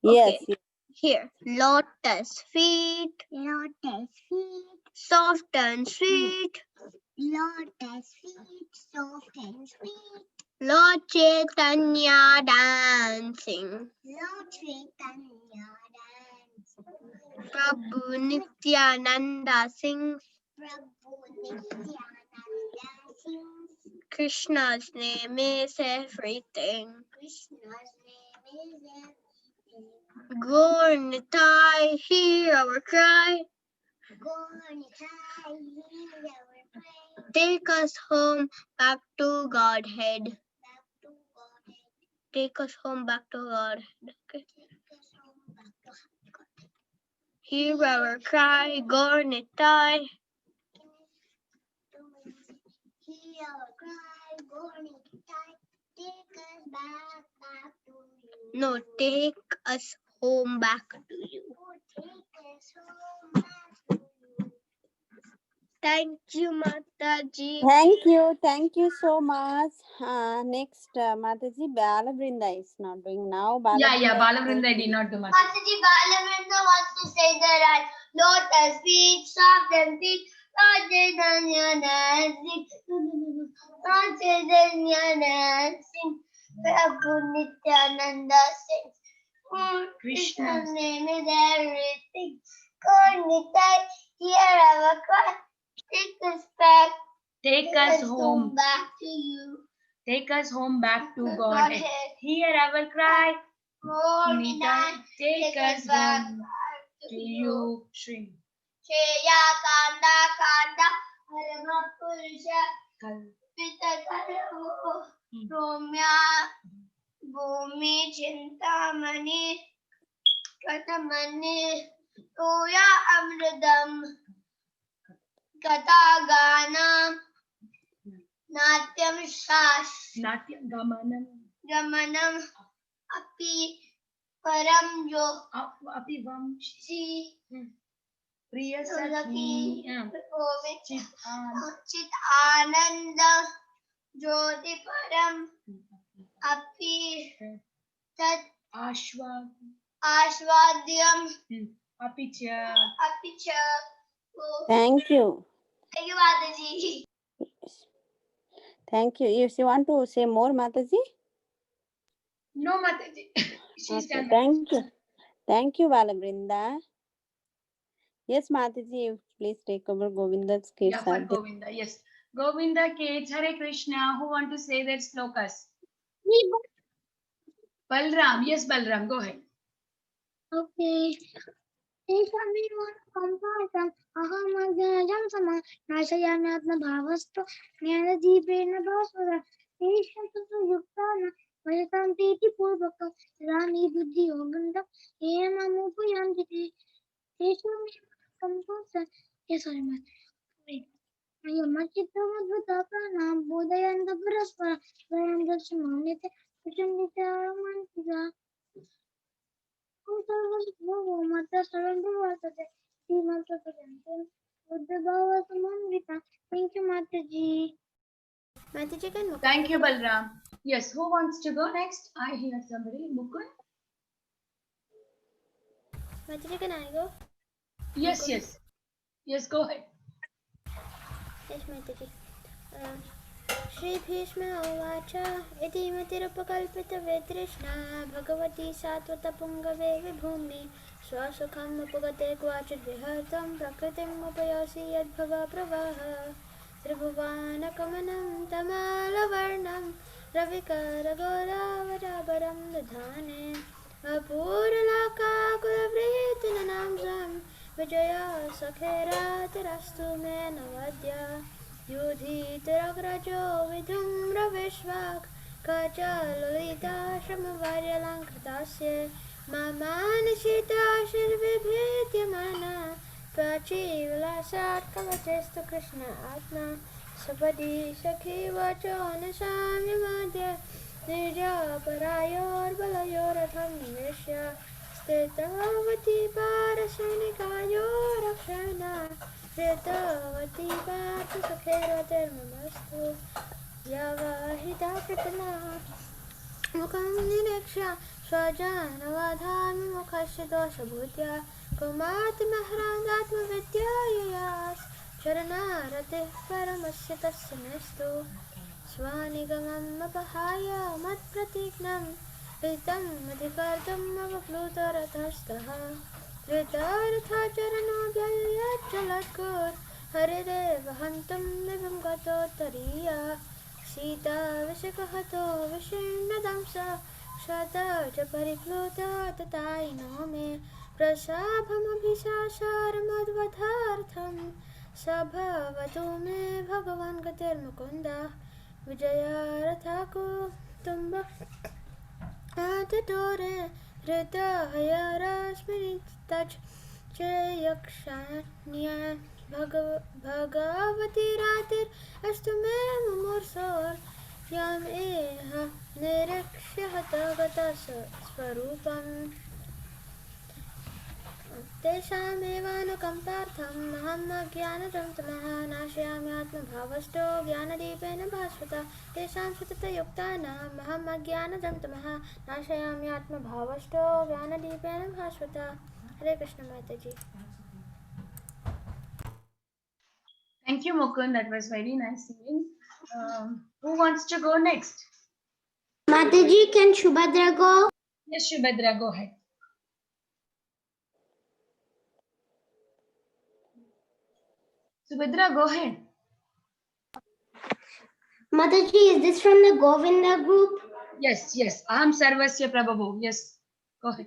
Yes, Okay. Here, lotus feet. Lotus feet. Soft and sweet. Lotus feet. Soft and sweet. Lord Chaitanya dancing. Lord Chaitanya dancing. Prabhu Nityananda sings. Prabhu Nityananda sings. Krishna's name is everything. Krishna's name is everything. Gaur Nitai, hear our cry. Gaur Nitai, hear our cry. Take us home back to Godhead. Back to Godhead. Take us home back to Godhead. Okay. Take us home back to Godhead. Hear our cry, Gaur Nitai. Hear our cry, Gaur Nitai. Take us back to you. No, take us home back to you. Take us home back to you. Thank you, Mataji. Thank you so much. Next, Mataji, Balabrinda is not doing now. Yeah, Balavrinda did not do much. Mataji, Balavrinda wants to say the right. Lotus feet, soft and feet, Lord Chaitanya dancing. Lord Chaitanya dancing. Prabhu Nityananda sings. Krishna's name is everything. Gaur Nitai, hear our cry. Take us back. Take us home. Back to you. Take us home back to Godhead. Hear our cry. Gaur Nitai, Nitai, take us home to you. Shri. Shreya Kanda Kanda Harama Purusha Pitakaro Romya Bhumi Chintamani Katamani Toya Amridam Katagana Natyam Shash Natyam Gamanam. Gamanam Api Param Jo Api Vamshi. Priya Sakhi Sakhi. Chit Ananda Jyoti Param Api Tat Ashwadyam Apicha. Thank you. Thank you, Mataji. Thank you. If you want to say more, Mataji? No, Mataji. She's Okay, done. Thank you, Balabrinda. Yes, Mataji, please take over Govinda's kids. Yeah, for Govinda. Yes. Govinda kids, Hare Krishna. Who want to say that slokas? Balram. Yes, Balram. Go ahead. Okay. अहमजं सम नाशयाम्यात्मभावस्तु ज्ञानदीपेन भास्वरा तेषां तु युक्तान वयतां तेति पूर्वक रामी बुद्धि योगन्तं येन मामुपयान्ति तेषां सम्पूर्ण यमचित्तमद्भुतानां बोधयन्त परस्पर स्वयं दर्शमान्यते Thank you, Mataji. Mataji, can Thank you, Mukund go? Balram. Yes, who wants to go next? I hear somebody. Mukund? Mataji, can I go? Yes, Mukund. yes. Yes, go ahead. Yes, Mataji. श्रीभीष्म उवाच इति मतिरुपकल्पितवेतृष्णा भगवती सात्वतपुङ्गवे विभूमि स्वसुखम् उपगते क्वचिद् विहतं प्रकृतिमुपयोसि यद्भव प्रवाह त्रिभुवनकमनं तमालवर्णं रविकरगोरावरावरं दधाने अपूर्वलोकाकुलवृत्तिननांसं विजया सखेरातिरस्तु मे नवद्या युधितरग्रजो विधुम्रविश्वाक् कचललिताश्रमवर्यलङ्कृतस्य ममानसिताशिर्विभेद्यमाना प्राचीविलासात् कवचस्तु कृष्ण आत्मा सपदि सखी वचो न साम्यमाद्य निर्जापरायोर्बलयोरथं निवेश्य स्थितवती पारसैनिकायो रक्षणा कृतवती पार्थ सखेरतिर्ममस्तु यावाहिता कृतना मुखं निरीक्ष्य स्वजानवधान्मुखस्य दोषभूत्या कुमातिमहरादात्मविद्यायास् चरणारतिः परमस्य तस्य नस्तु स्वानिगमम् अपहाय मत्प्रतिज्ञं हितम् अधिकर्तुम् अवप्लुतरथस्तः धृतरथचरणोऽभ्ययच्चलत्कुर् हरिदेव हन्तुं निभं गतोत्तरीया सीता विषकहतो विषीर्णदंस क्षत च परिप्लुता ततायिनो मे प्रसाभमभिशासारमद्वधार्थं स भवतु मे भगवान् गतिर्मुकुन्द विजयारथकुतुम्ब आततोरे हृदयरश्मितच् चेयक्षान्य भगवतीरातिरस्तु मे मुमूर्षोर्यमेह निरीक्ष्य हतगतस्वरूपम् तेषामेवानुकम्पार्थम् अहम् अज्ञानजं तमः नाशयामि आत्मभावष्टो ज्ञानदीपेन भास्वता तेषां सततयुक्तानाम् अहम् अज्ञानजं तमः नाशयामि आत्मभावष्टो ज्ञानदीपेन भास्वता हरे कृष्ण माताजी Thank you, Mukund. That was very nice singing. Who wants to go next? Mataji, can Shubhadra go? Yes, Shubhadra, go ahead. Subhadra, go ahead. Mataji, is this from the Govinda group? Yes, yes. Aham Sarvasya Prabhavu. Yes, go ahead.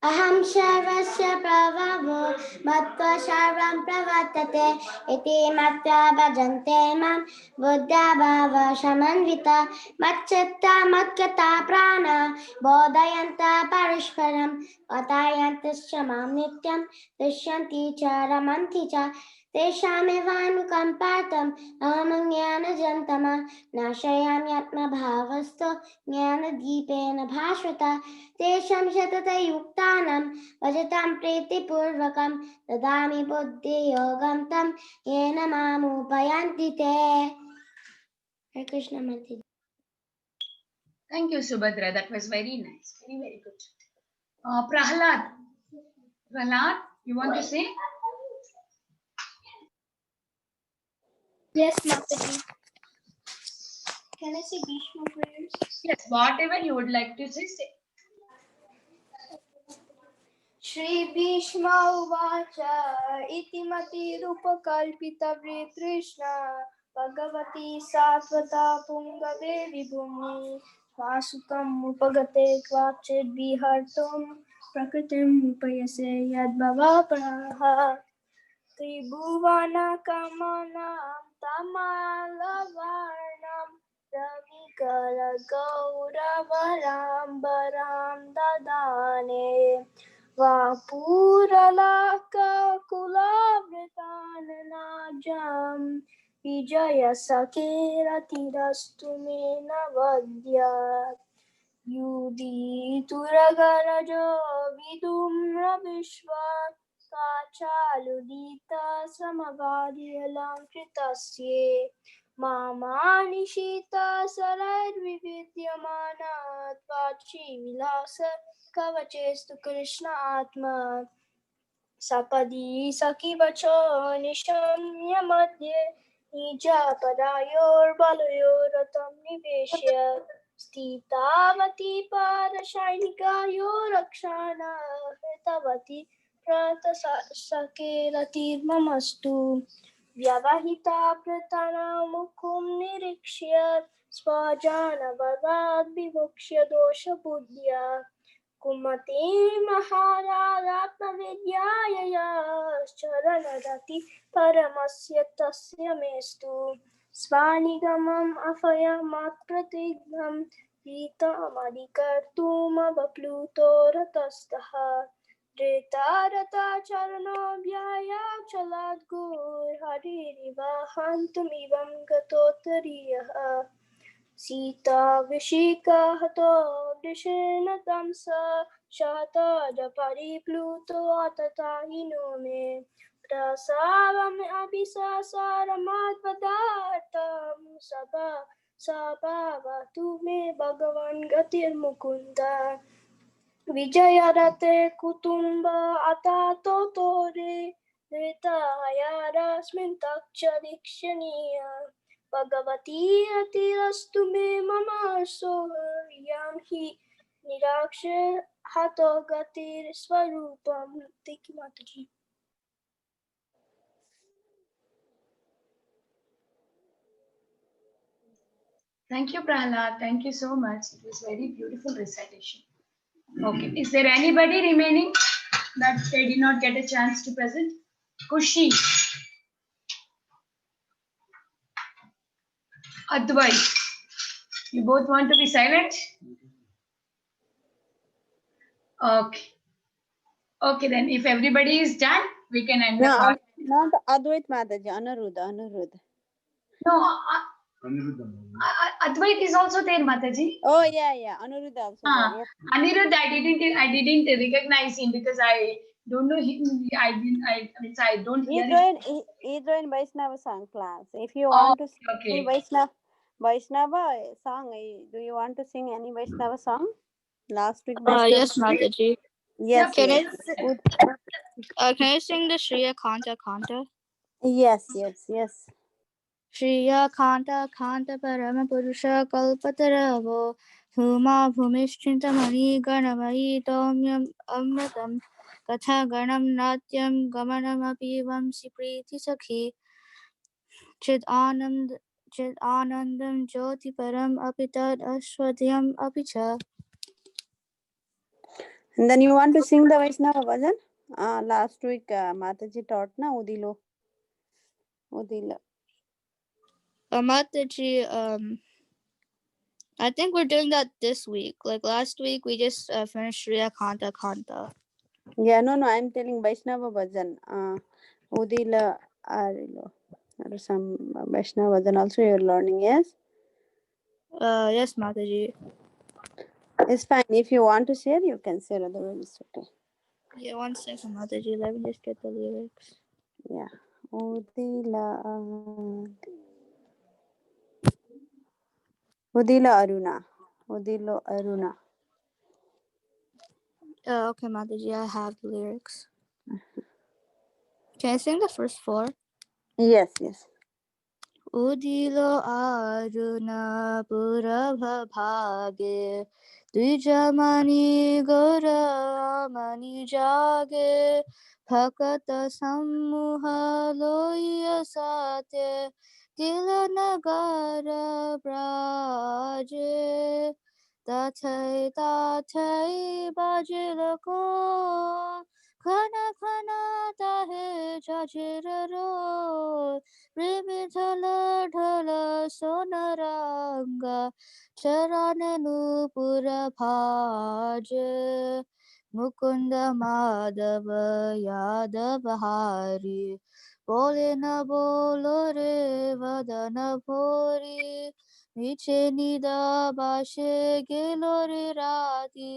Aham Sarvasya Prabhavo Mattva Sarvam Pravartate Iti Mattva Bhajante Mam Buddha Bhava Samanvita Macchitta Macchitta Prana Bodhayanta Parishparam Patayantascha Mam Nityam Dishyanti Cha Ramanti Cha Teshamevanukampartam Amangyana Tama Nashayamyatmabhavasto Jnanadipena Bhaswata तेषां सततयुक्तानां भजतां प्रीतिपूर्वकं ददामि बुद्धियोगं तं येन मामुपयान्ति ते हरे कृष्ण माताजी Thank you, Subhadra. That was very nice. Very, very good. Prahlad. Prahlad, you want to say? Yes, Mataji. Can I say Bhishma prayers? Yes, whatever you would like to say, say. Shri Bhishma Uvacha Iti Matirupakalpitavritrishna Bhagavati Satvata Pungave Vibhumi Vasutam Upagate Kvachid Vihartum Prakritim Upayase Yadbhava Praha Tribhuvana Kamanam Tamalavarnam Ravikara Gauravarambaram Dadane Vapuralaka Kulavritanajam Vijaya Sakira Tirastu Mena Vadyat युधितुरगरजो विदुम्रविश्वा काचालुदीता समवादियलाङ्कृतस्ये मामानिशिता सरैर्विविद्यमाना त्वाचि विलास कवचेस्तु कृष्ण आत्मा सपदि सखिवचो निशम्य मध्ये निजपदायोर्बलयोरतं निवेश्य स्थितावती पारशैनिकायो रक्षाणा हृतवती प्रतसकेरतिर्ममस्तु व्यवहिता प्रतनामुखं निरीक्ष्य स्वजानवदाद् विमुक्ष्य दोषबुद्ध्या कुमते महाराजात्मविद्यायया शरणदति परमस्य तस्य मेस्तु स्वानिगमम् अभयमप्रतिघ्नं पीतमधिकर्तुमवप्लुतो रतस्तः हरिरिव हन्तुमिवं गतोत्तरीयः सीता हतो वृषेण तमसा शतजपरिप्लुतो अतताहिनो मे प्रसावम् अभिसासारमात्पदार्थं सभावतु मे भगवन् गतिर्मुकुन्द विजयरते कुटुम्ब अतातोरे धृतहयारस्मिन् तक्षरीक्षणीय भगवती अतिरस्तु मे मम सौर्यं हि निराक्ष हतो गतिर्स्वरूपं Thank you, Mataji. Thank you, Prahlad. Thank you so much. It was very beautiful recitation. Okay. Is there anybody remaining that they did not get a chance to present? Kushi. Advait. You both want to be silent? Okay. Okay, then if everybody is done, we can end the No, call. not Advait Mataji, Anuruddha. No, Advait is also there, Mataji. Oh yeah, Anuruddha also there. Yes. Anirudh, I didn't recognize him because I don't know him. I don't hear him. He joined Vaishnava song class. If you want to sing any Vaishnava song, do you want to sing any Vaishnava song? Last week Vaishnava. Yes, Mataji. Yes, Can yes. can I sing the Shriya Kanta Kanta? Yes. Shriya Kanta Kanta Parama Purusha Kalpataravo Bhuma Bhumischintamani Ganamai Tomyam Amratam Katha Ganam Natyam Gamanam Apivam Sipriti Sakhi Chid Anandam Jyoti Param Apitad Ashwadhyam Apicha. And then you want to sing the Vaishnava bhajan? Last week Mataji taught na Udilo. Mataji, I think we're doing that this week. Like last week, we just finished Shriya Kanta Kanta. Yeah, no, I'm telling Vaishnava bhajan. Udila Arilo. Or some Vaishnava bhajan also you're learning, yes? Yes, Mataji. It's fine. If you want to share, you can share. Otherwise, it's okay. Yeah, 1 second, Mataji. Let me just get the lyrics. Yeah. Udila Aruna. Udilo Aruna. Okay, Mataji. I have the lyrics. Can I sing the first 4? Yes. Udilo Aruna Purabha Bhage Dwijamani Gora Mani Jage Bhakata Sammuha Loya Sate Kila Nagara Braje Tathai Bajilako Khana Tahe Jajiraro Rimithala Dhala Sonaranga Charanenu Pura Bhaje Mukunda Madhava Yadavahari Bole na bolo re vadana bhori নিচে নিদাবাসে গেল রে রাতি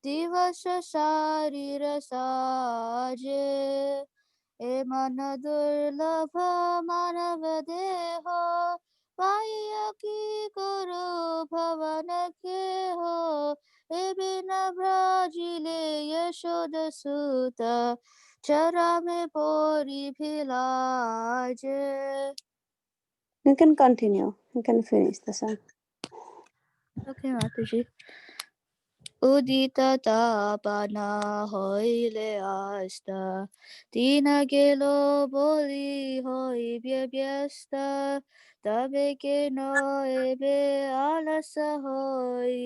দিবস শারীর সাজে এ মন দুর্লভ মানব দেহ পাইয়া কি করো ভবন কেহ এ বিনা ব্রাজিলে যশোদ সুত চরমে পরিভিলাজে. You can continue. You can finish the song. Okay, Mataji. উদিত তাপনা হইলে আস্তা দিন গেল বলি হইবে ব্যস্ত তবে কেন এবে আলস হই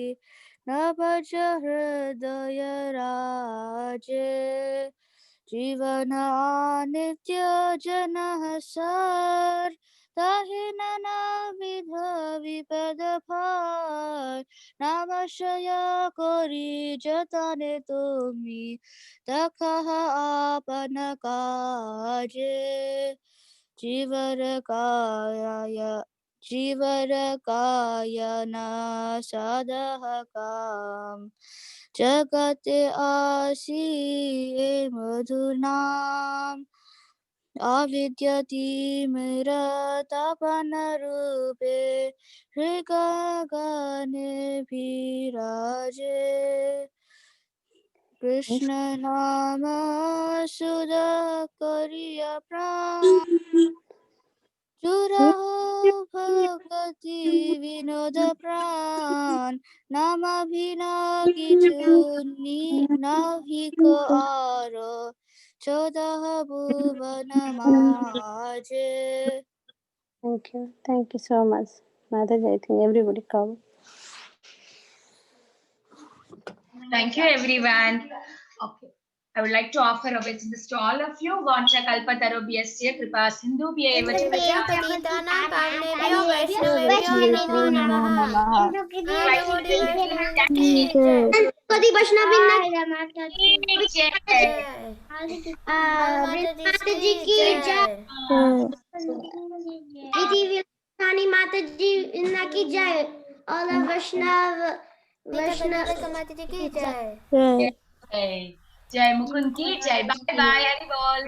নবজ হৃদয় রাজে জীবন নিত্য জন সার তাহে নানাবিধ বিপদ ভার নামশয় করি যতনে তুমি তখহ আপন কাজে জীবর কায়ন সাধহ কাম জগতে আসি এ মধু নাম अविद्यतिमिरतपन रूपे हृगगने विराजे कृष्ण नाम सुध करिया प्राण चुरहो भगति विनोद प्राण नाम भिना किछु नाभिको आरो चौदह भुवन माजे. Thank you. Thank you so much. Mataji, I think everybody covered. Thank you, everyone. Okay. I would like to offer obeisance to all of you. Vancha kalpatarobhyasya kripa sindhubhyeva cha पतितानां पावनेभ्यो वैष्णवेभ्यो नमो नमः. की जय. गणपति वैष्णवी माता जी की जय. विधि विलासानी माता जी की जय. all of Vaishnav माता जी की जय. जय. Jai Mukund ki jai. Bye bye. Hari bol.